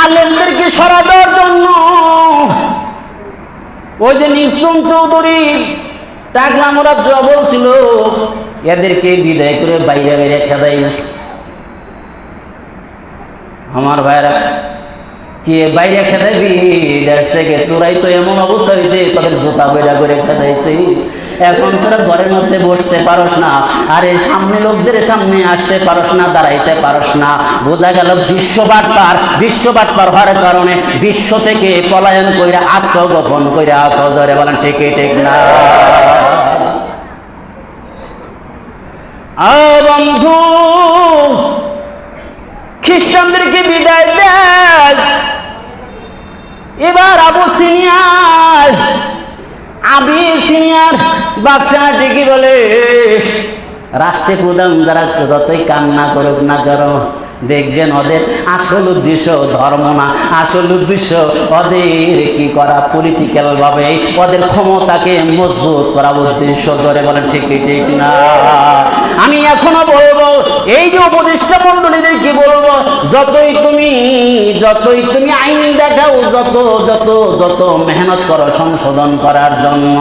আলেমদেরকে সরা দেওয়ার জন্য ওই যে নিসুম চৌধুরী টাকলা মোরা বলছিল এদেরকে বিদায় করে বাইরে বাইরে খেদাই। আমার ভাইরা কে বাইরে খেদাইবি দেশ থেকে, তোরাই তো এমন অবস্থা হয়েছে তোদের জুতা বেড়া করে খেদাইছে। এখন তোরা ঘরের মধ্যে বসতে পারস না, আরে সামনে লোকদের সামনে আসতে পারস না, দাঁড়াইতে পারস না। বোঝা গেল বিশ্ববাটপার হওয়ার কারণে বিশ্ব থেকে পলায়ন কইরা আত্মগোপন কইরা আসো। জোরে বলেন ঠিক ঠিক না? বন্ধু, খ্রিস্টানদেরকে বিদায় দেয়। এবার আবিসিনিয়ার বাদশাহ ঠিকই বলে, রাষ্ট্রে প্রধান যারা যতই কান্না করুক না করো, দেখবেন ওদের আসল উদ্দেশ্য ধর্ম না, আসল উদ্দেশ্য ওদের কি করা, পলিটিক্যাল ভাবে ওদের ক্ষমতাকে মজবুত করা উদ্দেশ্য। জোরে বলেন ঠিক ঠিক না? আমি এখনো বলবো, এই যে উপদেষ্টা মন্ডলীদের কি বলবো, যতই তুমি আইন দেখাও, যত মেহনত করো সংশোধন করার জন্য,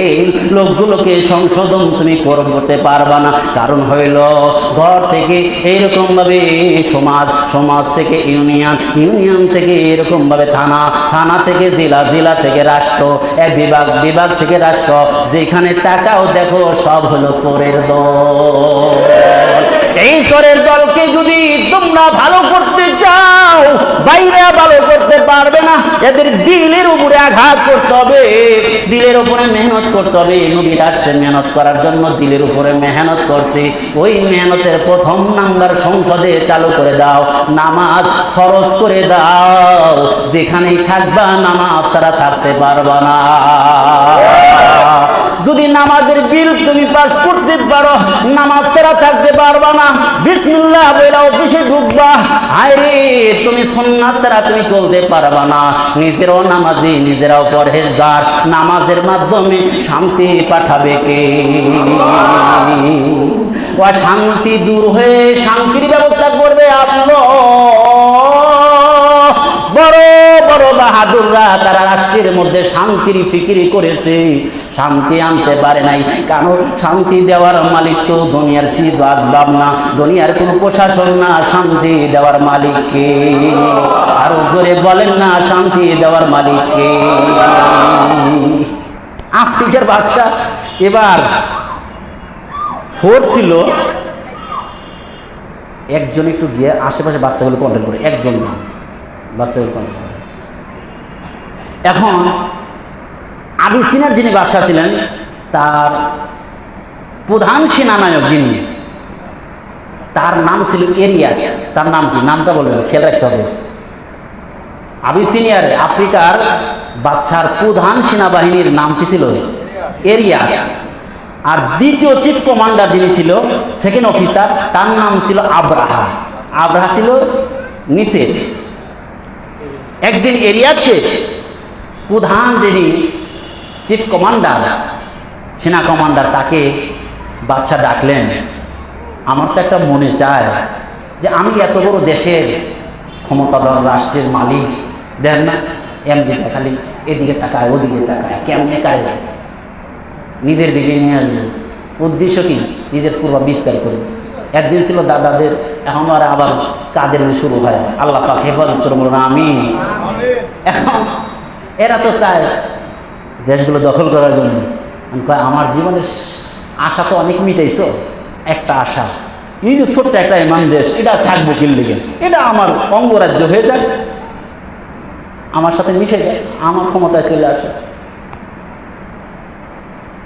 এই লোকগুলোকে সংশোধন তুমি করতে পারবা না। কারণ হইল ঘর থেকে এইরকম ভাবে সমাজ থেকে ইউনিয়ন থেকে এরকম ভাবে থানা থেকে জেলা থেকে রাষ্ট্র, এক বিভাগ থেকে রাষ্ট্র, যেখানে তাকাও দেখো সব হলো চোরের দল। এই চোরের দলকে যদি তোমরা ভালো করতে চাও, বাইরে ভালো করতে পারবে না। এদের দিলের উপরে আঘাত করতে হবে, দিলের উপরে মেহনত করতে হবে। নবী আসছে মেহনত করার জন্য, দিলের উপরে মেহনত করছে। ওই মেহনতের প্রথম নাম্বার সংসদে চালু করে দাও, নামাজ ফরজ করে দাও। যেখানেই থাকবা নামাজ ছাড়া থাকতে পারবা না। যদি নামাজের বিল তুমি পাস করতে পারো, নামাজ ছাড়া থাকতে পারবা না। বিসমিল্লাহ বলে অফিসে ঢুকবা, আরে তুমি সুন্নাত ছাড়া তুমি চলতে পারবা না। নিজেরাও নামাজি, নিজেরাও পরহেজগার, নামাজের মাধ্যমে শান্তি পাঠাবে কে? ও শান্তি দূর হয়ে শান্তির ব্যবস্থা করবে আল্লাহ। বড় বড় বাহাদুররা তারা রাষ্ট্রের মধ্যে শান্তির ফিকিরি করেছে, শান্তি আনতে পারে নাই। কারণ শান্তি দেওয়ার মালিক তো দুনিয়ার চিজ আসবাব না, দুনিয়ার কোনো প্রশাসন না, শান্তি দেওয়ার মালিক কে? আরো জোরে বলেন না, শান্তি দেওয়ার মালিক কে? আফ্রিকার বাদশা এবার ছিল একজন, একটু গিয়ে আশেপাশে বাচ্চাগুলো কন্ট্রোল করে, একজন বাচ্চাগুলো কন্ট্রোল করে। এখন আবিসিনিয়ার যিনি বাদশা ছিলেন, তার প্রধান সেনানায়ক যিনি, তার নাম ছিল এরিয়াত। তার নাম কি? নামটা বলবেন, খেয়াল রাখতে হবে। আবিসিনিয়ার আফ্রিকার বাদশার প্রধান সেনাবাহিনীর নাম কি ছিল? এরিয়াত। আর দ্বিতীয় চিফ কমান্ডার যিনি ছিল, সেকেন্ড অফিসার, তার নাম ছিল আব্রাহা। আব্রাহা ছিল নিচে। একদিন এরিয়াতকে প্রধান যিনি চিফ কমান্ডার, সেনা কমান্ডার, তাকে বাদশা ডাকলেন। আমার তো একটা মনে চায় যে আমি এত বড় দেশের ক্ষমতাধর রাষ্ট্রের মালিক, দেন না এমনি খালি এদিকে তাকায় ওদিকে তাকায়, কেমনে কারে নিজের দিকে নিয়ে আসবো। উদ্দেশ্য কি? নিজের পূর্ব বিস্তার করে। একদিন ছিল দাদাদের, এখন আর আবার কাদের শুরু হয়। আল্লাহ পাক হেফাজত করে বলুন আমিন। এখন এরা তো চায় দেশগুলো দখল করার জন্য। আমার জীবনের আশা তো অনেক মিটাইছো, একটা আশা, এই যে ছোট্ট একটা এমন দেশ, এটা থাকবো কি লেগে, এটা আমার অঙ্গরাজ্য হয়ে যাক, আমার সাথে মিশে যায়, আমার ক্ষমতায় চলে আসে।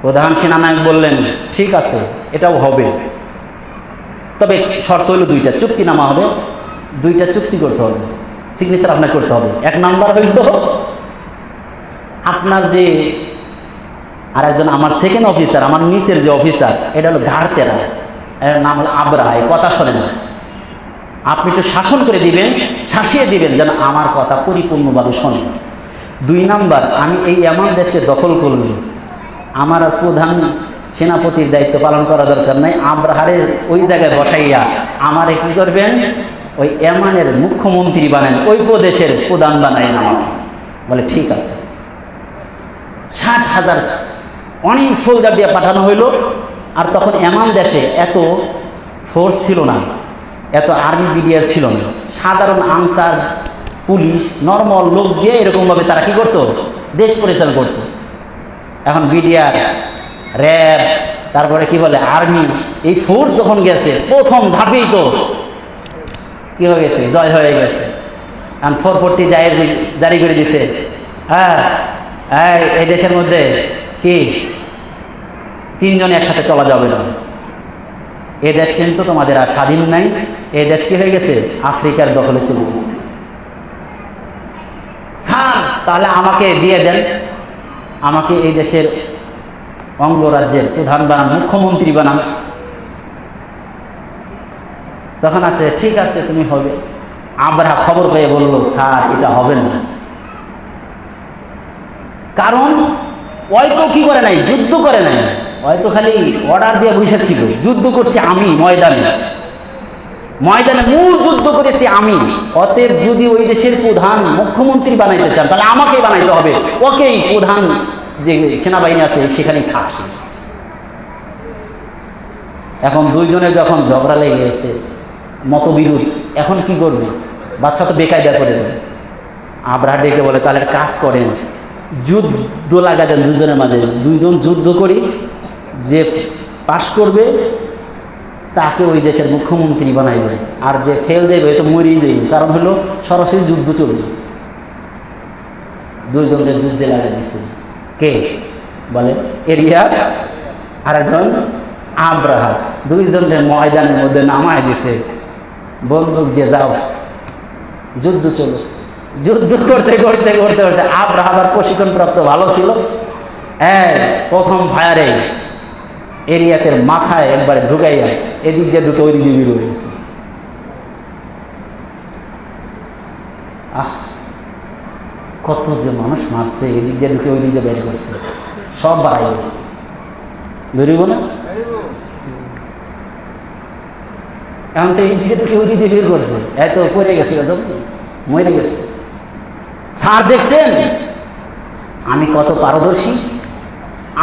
প্রধান সেনানায়ক বললেন, ঠিক আছে, এটাও হবে, তবে শর্ত হইল দুইটা, চুক্তিনামা হবে, দুইটা চুক্তি করতে হবে, সিগনেচার আপনার করতে হবে। এক নাম্বার হইল আপনার যে আরেকজন আমার সেকেন্ড অফিসার, আমার নিচের যে অফিসার, এটা হলো ঘাড়তেরা, এর নাম হলো আবরাহা, এই কথা শোনে না, আপনি একটু শাসন করে দিবেন, শাসিয়ে দিবেন যেন আমার কথা পরিপূর্ণভাবে শোনে। দুই নাম্বার, আমি এই এমন দেশকে দখল করলে আমার আর প্রধান সেনাপতির দায়িত্ব পালন করা দরকার নাই, আবরাহারে ওই জায়গায় বসাইয়া আমারে কি করবেন, ওই এমানের মুখ্যমন্ত্রী বানান, ওই প্রদেশের প্রধান বানাইন আমাকে। বলে ঠিক আছে। 60,000 অনেক সোলজার দিয়ে পাঠানো হইল। আর তখন এমান দেশে এত ফোর্স ছিল না, এত আর্মি বিডিআর ছিল না, সাধারণ আনসার, পুলিশ, নর্মাল লোক দিয়ে এরকমভাবে তারা কি করতো, দেশ পরিচালনা করতো। এখন বিডিআর, র্যাব, তারপরে কি বলে আর্মি, এই ফোর্স যখন গেছে প্রথম ধাপেই তো কি হয়ে গেছে, জয় হয়ে গেছে। এখন 440 জারি করে দিছে। হ্যাঁ, এই দেশের মধ্যে কি 3 জন একসাথে চলা যাবে না। এ দেশ কিন্তু তোমাদের আর স্বাধীন নাই, এ দেশ কি হয়ে গেছে, আফ্রিকার দখলে চলে গেছে। স্যার তাহলে আমাকে দিয়ে দেন, আমাকে এই দেশের অঙ্গরাজ্যের প্রধান বানান, মুখ্যমন্ত্রী বানান। তখন আছে, ঠিক আছে তুমি হবে। আবরাহা খবর পেয়ে বলল, স্যার এটা হবে না, কারণ হয়তো কি করে নাই, যুদ্ধ করে নাই, হয়তো খালি অর্ডার দিয়ে বসেছিল। যুদ্ধ করছি আমি ময়দানে, ময়দানে মূল যুদ্ধ করেছি আমি। অতএব যদি ওই দেশের প্রধান মুখ্যমন্ত্রী বানাইতে চান তাহলে আমাকেই বানাইতে হবে, ওকেই প্রধান যে সেনাবাহিনী আছে সেখানেই থাকছে। এখন দুইজনের যখন ঝগড়া লেগে গেছে, মতবিরোধ, এখন কি করবে, বাচ্চা তো বেকায়দা করে দেবে। আবরাহা ডেকে বলে, তাহলে কাজ করেন, যুদ্ধ লাগা দেন দুজনের মাঝে, দুইজন যুদ্ধ করি, যে পাশ করবে তাকে ওই দেশের মুখ্যমন্ত্রী বানাইবেন, আর যে ফেল যাইবে তো মরেই যাইবে, কারণ হলো সরাসরি যুদ্ধ চলবে। দুইজনকে যুদ্ধে লাগা দিচ্ছে, কে বলে, এরিয়া আর একজন আবরাহা। দুইজনের ময়দানের মধ্যে নামায় দিছে, বন্দুক দিয়ে যাও, যুদ্ধ চলো। যুদ্ধ করতে করতে করতে করতে আবরাহা আবার প্রশিক্ষণপ্রাপ্ত ভালো ছিল, প্রথম ফায়ারে এরিয়াতে মাথায় একবারে ঢুকাইয়া এদিক দিয়ে ঢুকে ওই দিক দিয়ে বের হয়ে গেছে। কত যে মানুষ মারছে, এদিক দিয়ে ঢুকে ওই দিক দিয়ে বের করছে, সব বাড়াইব, বেরোব না। এখন তো এই দিকে ঢুকে ওই দিক দিয়ে বের করছে, এত পড়ে গেছে, সব মরে গেছে। স্যার দেখছেন আমি কত পারদর্শী,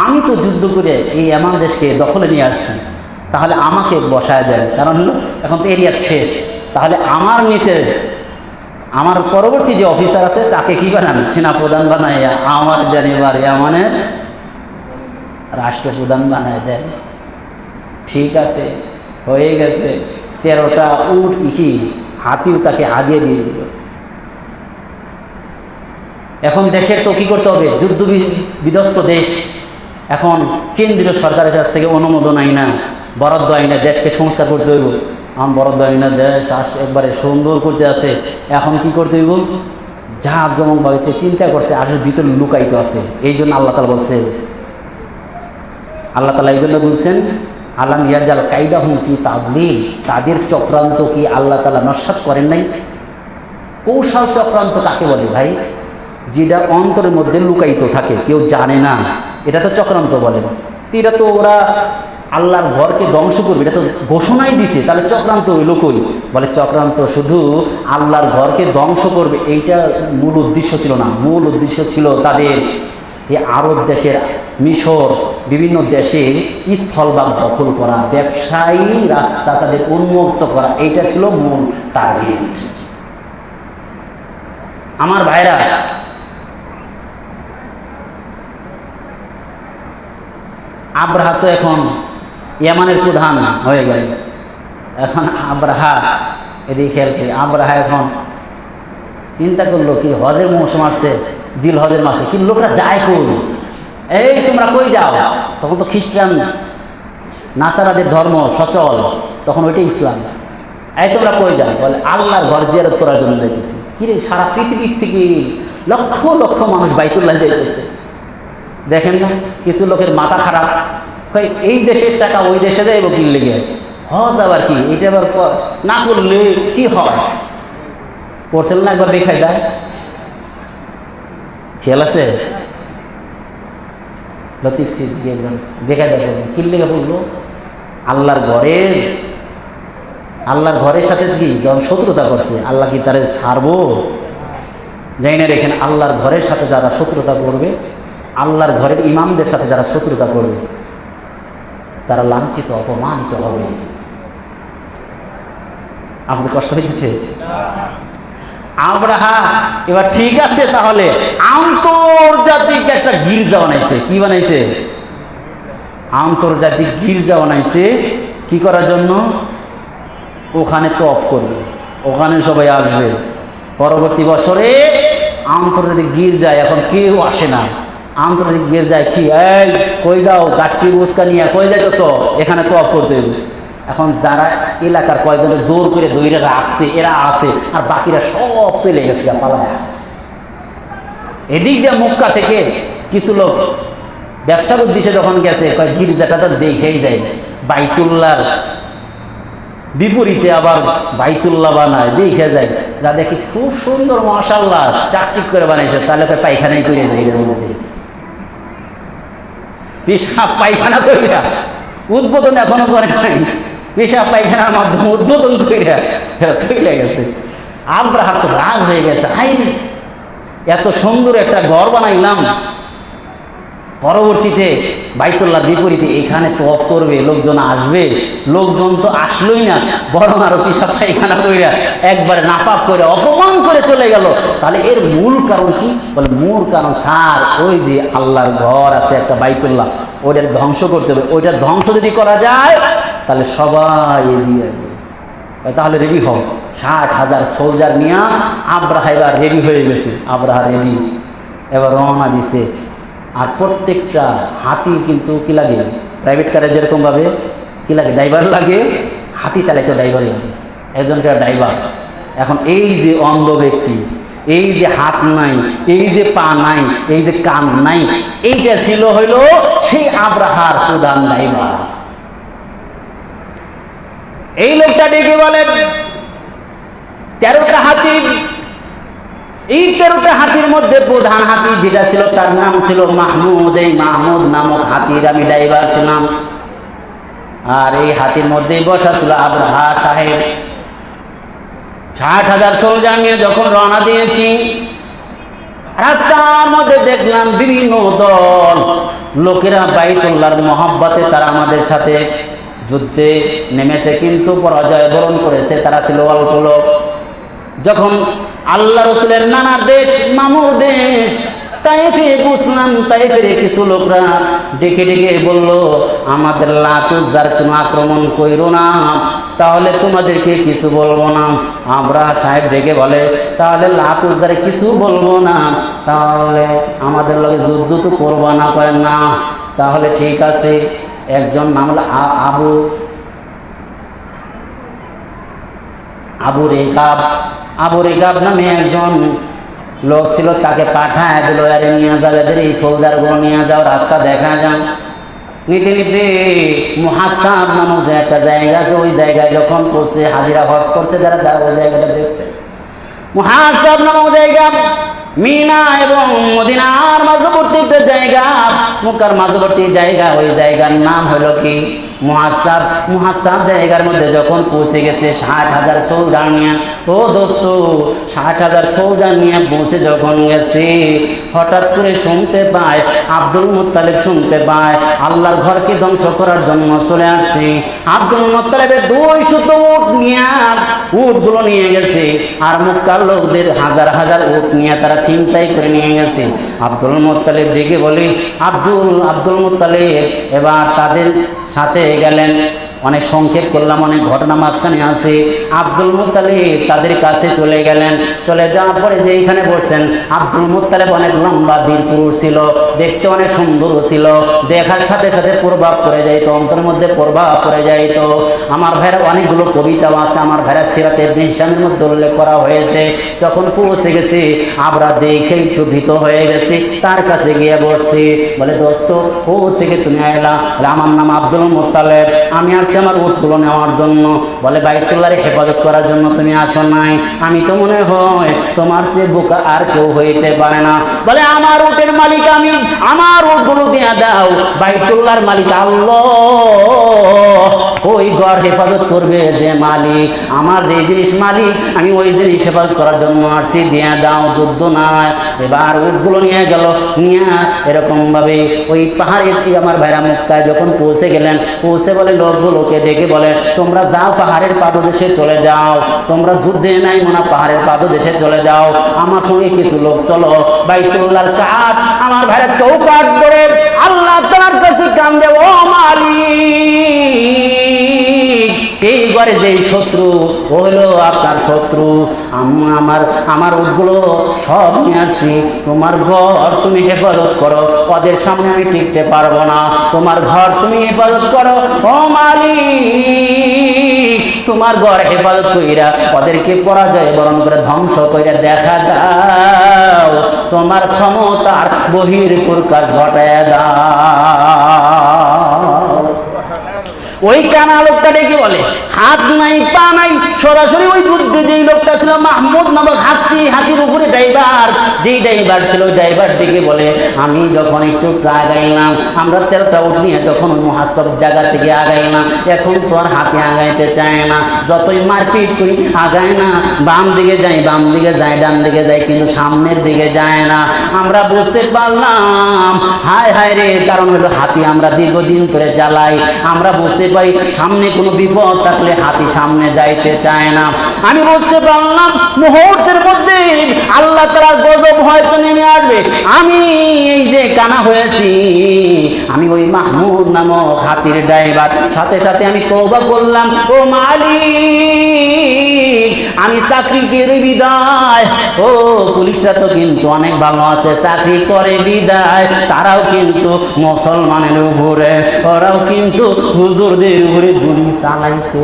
আমি তো যুদ্ধ করে এই এমন দেশকে দখলে নিয়ে আসছি, তাহলে আমাকে বসায় দেন। কারণ হলো এখন তো এরিয়া শেষ, তাহলে আমার নিচে আমার পরবর্তী যে অফিসার আছে তাকে কি বানান, সেনাপ্রধান বানাইয়া আমার জানিবার এমনের রাষ্ট্রপ্রধান বানায় দেন। ঠিক আছে, হয়ে গেছে। 13টা উট কি হাতিও তাকে হাদিয়ে দিয়ে দিল। এখন দেশের তো কি করতে হবে, যুদ্ধ বিধ্বস্ত দেশ, এখন কেন্দ্রীয় সরকারের কাছ থেকে অনুমোদন আইনা, বরাদ্দ আইনা দেশকে সংস্কার করতে হইব। এখন বরাদ্দ আইনা দেশ একবারে সুন্দর করতে আছে, এখন কি করতে হইব, যা যেমন ভাবে চিন্তা করছে আসলে ভিতরে লুকায়িত আছে। এই জন্য আল্লাহ তাআলা বলছে, আল্লাহ তাআলা এই জন্য বলছেন, আলাম ইয়াজাল কাইদাহুম ফি তাদলিল, তাদের চক্রান্ত কি আল্লাহ তাআলা নস্যাৎ করেন নাই। কৌশল চক্রান্ত কাকে বলে ভাই, যেটা অন্তরের মধ্যে লুকায়িত থাকে, কেউ জানে না, এটা তো চক্রান্ত বলে। এটা তো ওরা আল্লাহর ঘরকে ধ্বংস করবে, এটা তো ঘোষণাই দিছে, তাহলে চক্রান্ত হইল কই? বলে চক্রান্ত শুধু আল্লাহর ঘরকে ধ্বংস করবে এইটা মূল উদ্দেশ্য ছিল না। মূল উদ্দেশ্য ছিল তাদের এই আরব দেশের, মিশর, বিভিন্ন দেশের স্থলভাগ দখল করা, ব্যবসায়ী রাস্তা তাদের উন্মুক্ত করা, এইটা ছিল মূল টার্গেট। আমার ভাইরা, আবরাহা তো এখন ইয়ামানের প্রধান হয়ে গেল। এখন আবরাহা এদিকে খেয়াল করি, আবরাহা এখন চিন্তা করলো কি হজের মৌসুম আসছে, জিল হজের মাসে, কিন্তু লোকরা যায় কই, এই তোমরা কই যাও? তখন তো খ্রিস্টান নাসারাদের ধর্ম সচল, তখন ওইটাই ইসলাম। এই তোমরা কই যাও? বলে আল্লাহর ঘর জিয়ারত করার জন্য যাইতেছি। কিরে, সারা পৃথিবীর থেকে লক্ষ লক্ষ মানুষ বাইতুল্লাহ যাইতেছে। দেখেন না, কিছু লোকের মাথা খারাপ, এই দেশের টাকা ওই দেশে যাইব কি লেগে, হজ আবার কি, এটা আবার না করলে কি হয়? পড়ছেন না একবার বেখাই দেয়, খেয়াল আছে? লতিফ সিদ্দিকী একজন বেখাই দেয় কি লেগে বললো, আল্লাহর ঘরের সাথে কি যখন শত্রুতা করছে, আল্লাহ কি তারে ছাড়বো? যাই না, রেখেন আল্লাহর ঘরের সাথে যারা শত্রুতা করবে, আল্লাহর ঘরের ইমামদের সাথে যারা শত্রুতা করবে, তারা লাঞ্ছিত অপমানিত হবে। আপনাদের কষ্ট হয়েছে? আব্রাহা এবার ঠিক আছে, তাহলে আন্তর্জাতিক একটা গির্জা বানাইছে। কি বানাইছে? আন্তর্জাতিক গির্জা বানাইছে। কি করার জন্য? ওখানে তওয়াফ করবে, ওখানে সবাই আসবে। পরবর্তী বছরে আন্তর্জাতিক গির্জায় এখন কেউ আসে না। আন্তর্জাতিক গির্জায় কি, এই কই যাও, গাঠটি বুসকা নিয়ে কই যাইতেছ? এখানে তওয়াফ করতে হবে। এখন যারা এলাকার কয়জনে জোর করে দইরে রাখছে, এরা আছে, আর বাকিরা সব চলে গেছে পালায়া। এদিক দিয়ে মক্কা থেকে কিছু লোক ব্যবসার উদ্দেশ্যে যখন গেছে, কয় গির্জাটা তো দেখেই যায়, বাইতুল্লাহর বিপরীতে আবার বাইতুল্লাহ বানায়, দেখে যায়, যা দেখি খুব সুন্দর মাশাআল্লাহ চাকচিক করে বানাইছে, তাহলে পায়খানাই করে যায়। এর মধ্যে পেশাব পায়খানা করে উদ্বোধন এখনো করে নাই, পেশাব পায়খানার মাধ্যমে উদ্বোধন করে চলে গেছে। আব্রাহা তো রাগ হয়ে গেছে, হাই এত সুন্দর একটা ঘর বানাইলাম, পরবর্তীতে বাইতুল্লাহর বিপরীতে এখানে তওয়াফ করবে, লোকজন আসবে, লোকজন তো আসলোই না, বরং আরো পেশাব পায়খানা কইরা একবারে নাপাক করে অপমান করে চলে গেল। তাহলে এর মূল কারণ কি? বলে মূল কারণ স্যার, ওই যে আল্লাহর ঘর আছে একটা বাইতুল্লাহ, ওইটার ধ্বংস করতে হবে। ওইটার ধ্বংস যদি করা যায় তাহলে সবাই এগিয়ে আসবে। তাহলে রেডি হও। 60,000 সোলজার নিয়ে আব্রাহা এবার রেডি হয়ে গেছে। আব্রাহা রেডি, এবার রওনা দিছে। আর প্রত্যেকটা হাতি কিন্তু কি লাগে, প্রাইভেট কারে যেরকমভাবে কি লাগে, ড্রাইভার লাগে, হাতি চালাইতে ড্রাইভার লাগে, একজনকে ড্রাইভার। এখন এই যে অন্ধ ব্যক্তি, এই যে হাত নাই, এই যে পা নাই, এই যে কান নাই, এইটা ছিল হইল সেই আব্রাহার প্রধান ড্রাইভার। এই লোকটা ডেকে বলেন 13টা হাতি। এই 13টা হাতির মধ্যে প্রধান হাতি যেটা ছিল তার নাম ছিল মাহমুদ। এই মাহমুদ নামক হাতির আমি ড্রাইভার ছিলাম। আর এই হাতির মধ্যেই বসা ছিল আব্রাহা সাহেব। 60,000 সোলজার নিয়ে যখন রওনা দিয়েছি, রাস্তার মধ্যে দেখলাম বিভিন্ন দল লোকেরা বাইতুল্লাহর মহব্বতে তারা আমাদের সাথে যুদ্ধে নেমেছে, কিন্তু পরাজয় বরণ করেছে। তারা ছিল অল্প লোক। যখন আল্লাহ রসুলের নানা দেশ, মামুর দেশ তাইফে বুঝলাম, তাইফের কিছু লোকরা ডেকে ডেকে বলল, আমাদের লাত উজ্জার কোনো আক্রমণ কইরো না, তাহলে তোমাদেরকে কিছু বলবো না। আব্রাহা সাহেব ডেকে বলে, তাহলে লাত উজ্জারে কিছু বলবো না, তাহলে আমাদের লগে যুদ্ধ তো করবো না? কয় না। তাহলে ঠিক আছে। একজন নাম হলো আবু রেগাব নামে একজন লোক ছিল, তাকে পাঠায় দিল, আরে নিয়ে যাও, এদের এই সোলজারগুলো নিয়ে যাও, রাস্তা দেখা যাও। নিতে নিতে মুহাসাব নামক যে একটা জায়গা আছে, ওই জায়গায় যখন পৌঁছে, হাজিরা হজ করছে যারা, তারা ওই জায়গাটা দেখছে। মুহাসাব নামক জায়গা মিনা এবং মদিনার মাঝবর্তী একটা জায়গা, মক্কার মাঝবর্তী জায়গা। ওই জায়গার নাম হলো কি? মুহাসাব। মুহাসাব জায়গার মধ্যে যখন পৌঁছে গেছে 60,000 সোলজার নিয়ে, ও দোস্ত 60,000 সোলজার নিয়ে পৌঁছে যখন গেছে, হঠাৎ করে শুনতে পায়, আব্দুল মুত্তালিব শুনতে পায় আল্লাহর ঘরকে ধ্বংস করার জন্য চলে আসছে। আব্দুল মুত্তালিবের 200 উট নিয়ে, উটগুলো নিয়ে গেছে, আর মক্কার লোকদের হাজার হাজার উট নিয়ে তারা ছিনতাই করে নিয়ে গেছে। আব্দুল মুত্তালিব ডেকে বলে, আব্দুল মুত্তালিব এবার তাদের সাথে গেলেন। অনেক সংক্ষেপ করলাম, অনেক ঘটনা মাঝখানে আছে। আব্দুল মুত্তালিব তাদের কাছে চলে গেলেন। চলে যাওয়ার পরে যে এইখানে বসছেন, আব্দুল মুত্তালিব অনেক লম্বা বীর পুরুষ ছিল, দেখতে অনেক সুন্দরও ছিল। দেখার সাথে সাথে প্রভাব পড়ে যাইতো, অন্তরের মধ্যে প্রভাব পড়ে যাইতো। আমার ভাইরা অনেকগুলো কবিতাও আছে, আমার ভাইরা সিরাতে ইবনে হিশামের মধ্যে উল্লেখ করা হয়েছে। যখন পৌঁছে গেছি আমরা দেখে একটু ভীত হয়ে গেছি, তার কাছে গিয়ে বসছি। বলে দোস্ত, ও থেকে তুমি আইলা? বলে আমার নাম আব্দুল মুত্তালিব, আমি আসছি আমার উটগুলো নেওয়ার জন্য। বলে বাইতুল্লাহর হেফাজত করার জন্য তুমি আসো নাই? আমি তো মনে হয় তোমার সে বোকা আর কেউ হইতে পারে না। বলে আমার উটের মালিক আমি, আমার উটগুলো দিয়ে দাও। বাইতুল্লাহর মালিক আল্লাহ, ওই ঘর হেফাজত করবে যে মালিক, আমার যে জিনিস মালিক আমি ওই জিনিস হেফাজত করার জন্য আসছি, দিয়ে দাও, যুদ্ধ নাই। এবার উটগুলো নিয়ে গেল, নিয়ে এরকম ভাবে ওই পাহাড়ে আমার ভাইরা মক্কায় যখন পৌঁছে গেলেন, পৌঁছে বলে লোকগুলোকে ডেকে বলে তোমরা যাও পাহাড়ের পাদদেশে চলে যাও, তোমরা যুদ্ধে নাই মনে পাহাড়ের পাদদেশে চলে যাও, আমার সঙ্গে কিছু লোক চলো। বাইতুল্লাহর কাঠ আমার ভাইরা চৌকাঠ ধরে আল্লাহ তাআলার কাছে কান্দে, ও মালিক, এই ঘরে যেই শত্রু ও হলো আপনার শত্রু, আমার উটগুলো সব নিয়ে আসছি, তোমার ঘর তুমি হেফাজত করো, ওদের সামনে আমি টিকতে পারবো না, তোমার ঘর তুমি হেফাজত করো। ও মালিক, তোমার ঘর হেফাজত কইরা ওদেরকে পরাজয় বরণ করে ধ্বংস কইরা দেখা দাও, তোমার ক্ষমতার বহির প্রকাশ ঘটায় দাও। ওই কানা লোকটা ডেকে বলে হাত নাই পা নাই, সরাসরি ওই যুদ্ধে যেই লোকটা ছিল মাহমুদ নামক হাতির উপরে ড্রাইভার, যেই ড্রাইভার ছিল ওই ড্রাইভার ডেকে বলে আমি যখন একটু আগাইলাম, আমরা 13টা উট নিয়ে যখন মুহাসব জায়গা থেকে আগাইলাম, এখন তো আর হাতে আগাইতে চায় না, যতই মারপিট করি আগায় না, বাম দিকে যাই বাম দিকে যাই, ডান দিকে যাই, কিন্তু সামনের দিকে যায় না। আমরা বুঝতে পারলাম হায় হায় রে, কারণ হলো হাতি আমরা দীর্ঘদিন ধরে জ্বালাই, আমরা বুঝতে পারি সামনে কোনো বিপদ থাকলে হাতি সামনে যাইতে চায় না। আমি বুঝতে পারলাম মুহূর্তের মধ্যে আল্লাহ তাআলার গজব হয়তো নেমে আসবে। আমি এই যে কানা হয়েছি, আমি ওই মাহমুদ নামক হাতির ড্রাইভার, সাথে সাথে আমি তওবা করলাম, ও মালিক আমি চাকরি করে বিদায়, ও পুলিশরা তো কিন্তু অনেক ভালো আছে, চাকরি করে বিদায়, তারাও কিন্তু মুসলমানের উপরে, ওরাও কিন্তু হুজুরদের উপরে গুলি চালাইছে।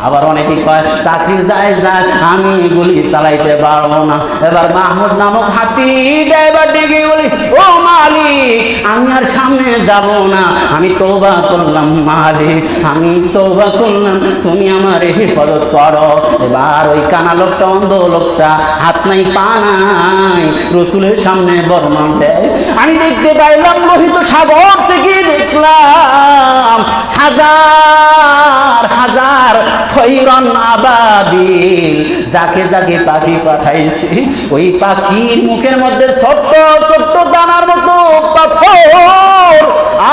আবার অনেকে কয় চাকরি যায় যায়, আমি গুলি চালাইতে পারবো না। এবার মাহমুদ নামক হাতি ড্রাইভার ডেকে বলি, ও মালিক আমি আর সামনে যাব না, আমি তওবা করলাম মালিক, আমি তওবা করলাম, তুমি আমার হেফাজত করো। এবার ওই কানা লোকটা, অন্ধ লোকটা, হাত নাই পা নাই, রসুলের সামনে বর্মান দেয়। আমি দেখতে পাইলাম লোহিত সাগর থেকে দেখলাম হাজার হাজার থৈরন আবাবিল, যাকে যাকে পাখি পাঠাইছে, ওই পাখির মুখের মধ্যে ছোট্ট ছোট্ট দানার মতো পাথর,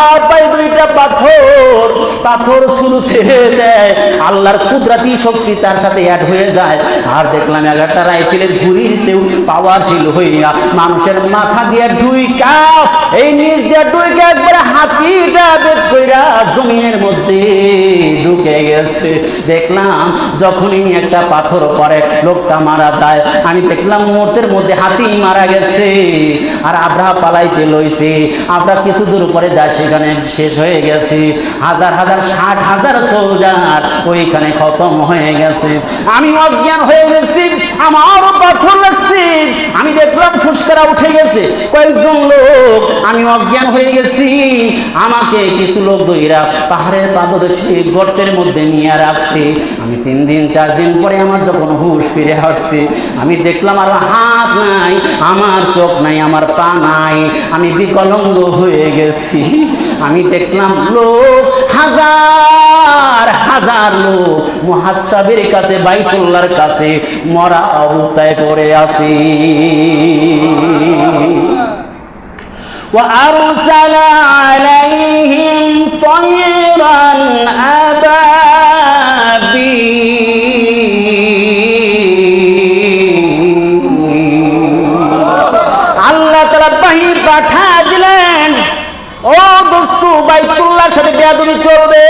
আর পাই দুইটা পাথর, পাথর শুরু ছেড়ে দেয়, আল্লাহর কুদরতি শক্তি তার সাথে অ্যাড হয়ে যায়। আর দেখলাম 11টা রাইফেলের গুলির চেয়েও পাওয়ারশীল হইয়া মানুষের মাথা দিয়ে ঢুইকা, এই নিচ দিয়ে ঢুইকা একবারে হাতিটা বেদ কইরা জমিনের মধ্যে ঢুকে গেছে। দেখলাম যখনই একটা পাথর পড়ে লোকটা মারা যায়, আমি দেখলাম মুহূর্তের মধ্যে হাতি মারা গেছে। আর আব্রাহা পালাইতে লইছে, আমরা কিছু দূর পরে যায় সেখানে শেষ হয়ে গেছে, হাজার হাজার 60,000 সোলজার ওইখানে খতম হয়ে গেছে। আমি অজ্ঞান হয়ে গেছি, আমারও পাথর লাগছে, আমি দেখলাম ফুসকারা উঠে গেছে কয়েকজন লোক, আমি অজ্ঞান হয়ে গেছি। আমাকে কিছু লোক দইরা পাহাড়ের পাদদেশে গর্তের মধ্যে নিয়ে রাখছে। আমি 3 দিন 4 দিন পরে আমার যখন হুঁশ ফিরে আসছে, আমি দেখলাম আর হাত নাই, আমার চোখ নাই, আমার পা নাই, আমি বিকলাঙ্গ হয়ে গেছি। আমি দেখলাম লোক হাজার হাজার লোক মুহাসাবের কাছে, বাইতুল্লাহর কাছে মরা অবস্থায় পড়ে আছি। وأرسل عليهم طيرا আল্লাহ তাআলা বাহির পাঠা দিলেন, ও দোস্ত বাইতুল্লাহর সাথে বেয়াদবি চলবে,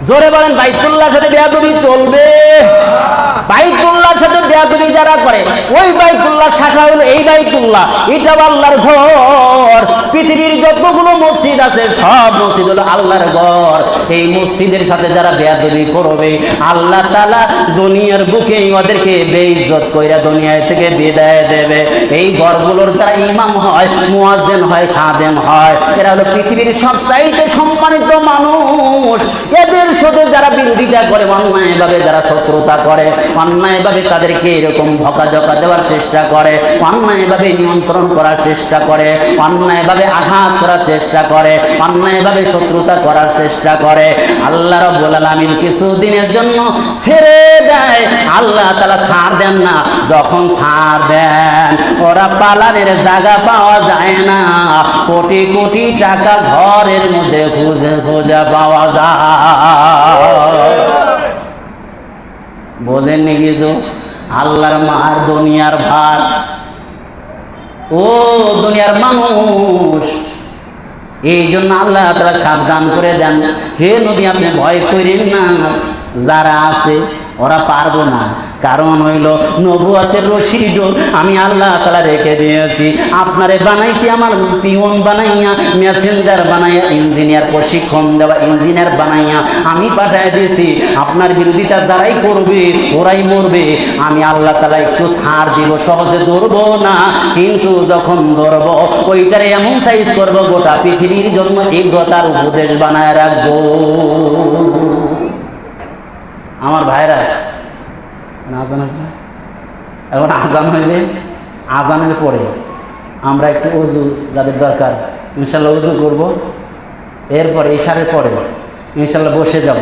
জোরে বলেন, বাইতুল্লাহর সাথে বেয়াদবি চলবে? বাইতুল্লাহর সাথে বেয়াদবি যারা করে, ওই বাইতুল্লাহ শাখা হলো এই বাইতুল্লাহ, এটা আল্লাহর ঘর। পৃথিবীর যতগুলো মসজিদ আছে সব মসজিদ হলো আল্লাহর ঘর। এই মসজিদের সাথে যারা বেয়াদবি করবে, আল্লাহ তাআলা দুনিয়ার বুকে ওদেরকে বেইজ্জত কইরা দুনিয়া থেকে বিদায় দেবে। এই ঘরগুলোর যারা ইমাম হয়, মুয়াজ্জিন হয়, খাদেম হয়, এরা হলো পৃথিবীর সবচাইতে সম্মানিত মানুষ। এদের সাথে যারা বিরোধিতা করে, অন্যায়ভাবে যারা শত্রুতা করে, অন্যায়ভাবে তাদেরকে এরকম ভকাঝকা দেওয়ার চেষ্টা করে, অন্যায়ভাবে নিয়ন্ত্রণ করার চেষ্টা করে, অন্যায়ভাবে আঘাত করার চেষ্টা করে, অন্যায়ভাবে শত্রুতা করার চেষ্টা করে, আল্লাহ রাব্বুল আলামিন কিছুদিনের জন্য ছেড়ে দেয়। আল্লাহ তাআলা ছাড় দেন না। যখন ছাড় দেন, ওরা পালানের জায়গা পাওয়া যায় না। কোটি কোটি টাকা ঘরের মধ্যে খুঁজে খুঁজে পাওয়া যায়। বোঝেননি কিছু? আল্লাহর মার, দুনিয়ার ভার। ও দুনিয়ার মানুষ, এই জন্য আল্লাহ তাআলা সাবধান করে দেন, হে নবী আপনি ভয় করেন না। যারা আছে ওরা পারবো না, কারণ হইল নবুয়তের রশিদও আমি আল্লাহ তাআলা রেখে দিয়েছি। আপনারে বানাইছি আমার পিয়ন বানাইয়া, মেসেঞ্জার বানাইয়া, ইঞ্জিনিয়ার প্রশিক্ষণ দেওয়া ইঞ্জিনিয়ার বানাইয়া আমি পাঠিয়ে দিয়েছি। আপনার বিরোধিতা যারাই করবে ওরাই মরবে। আমি আল্লাহ তাআলা একটু ছাড় দিব, সহজে ধরবো না, কিন্তু যখন ধরবো ওইটারে এমন সাইজ করবো গোটা পৃথিবীর জন্য ইব্রতার উপদেশ বানায় রাখবো। আমার ভাইরা, আজান আসবে, এখন আজান হইবে। আজানের পরে আমরা একটু ওযু যাদের দরকার ইনশাল্লাহ ওযু করব। এরপরে ইশারের পরে ইনশাল্লাহ বসে যাব।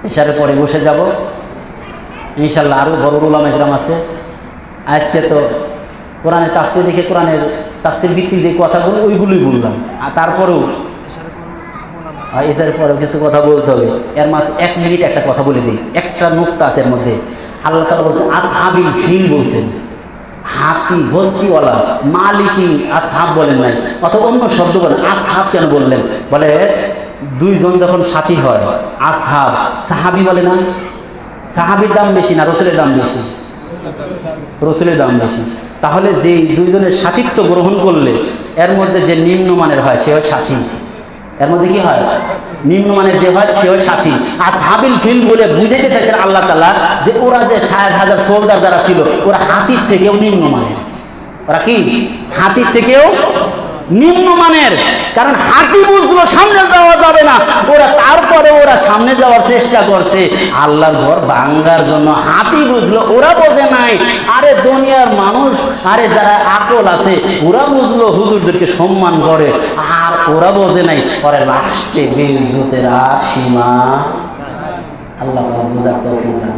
ইশারের পরে বসে যাব ইনশাল্লাহ। আরও বড় উলামা ইকরাম আছে। আজকে তো কোরআনের তাফসীর দেখে, কোরআনের তাফসীর ভিত্তিক যে কথাগুলো ওইগুলোই বললাম। আর তারপরেও এসার পরে কিছু কথা বলতে হবে। এর মাঝে 1 মিনিট একটা কথা বলে দিই, একটা নুকতা আছে এর মধ্যে। আল্লাহ তাআলা বলছেন আসহাবিল ফিল, বলছেন হাতি হস্তিওয়ালা, মালিকি আসহাব বলেন নাই, অথবা অন্য শব্দ বলেন। আসহাব কেন বললেন? বলে দুইজন যখন সাথী হয়, আসহাব, সাহাবি বলে না? সাহাবির দাম বেশি না রসুলের দাম বেশি? রসুলের দাম বেশি। তাহলে যেই দুইজনের সাথিত্ব গ্রহণ করলে এর মধ্যে যে নিম্নমানের হয় সে হয় সাথী। এর মধ্যে কি হয়? নিম্নমানের যে হয় সে হয় সাথী। আসহাবিল ফিল বলে বুঝাইতে চাইছেন আল্লাহ তাআলা যে ওরা যে ৬০,০০০ সোলজার যারা ছিল, ওরা হাতির থেকেও নিম্নমানের। ওরা কি? হাতির থেকেও নিম্নমানের। কারণ হাতি বুঝলো সামনে যাওয়া যাবে না, তারপরে ওরা সামনে যাওয়ার চেষ্টা করছে আল্লাহর ঘর ভাঙ্গার জন্য। হাতি বুঝলো, ওরা বোঝে নাই। আরে দুনিয়ার মানুষ, আরে যারা আকল আছে ওরা বুঝলো হুজুরদেরকে সম্মান করে, আর ওরা বোঝে নাই। পরে লাস্টে বেইজ্জতের আর সীমা। আল্লাহ বুঝার তৌফিক দান।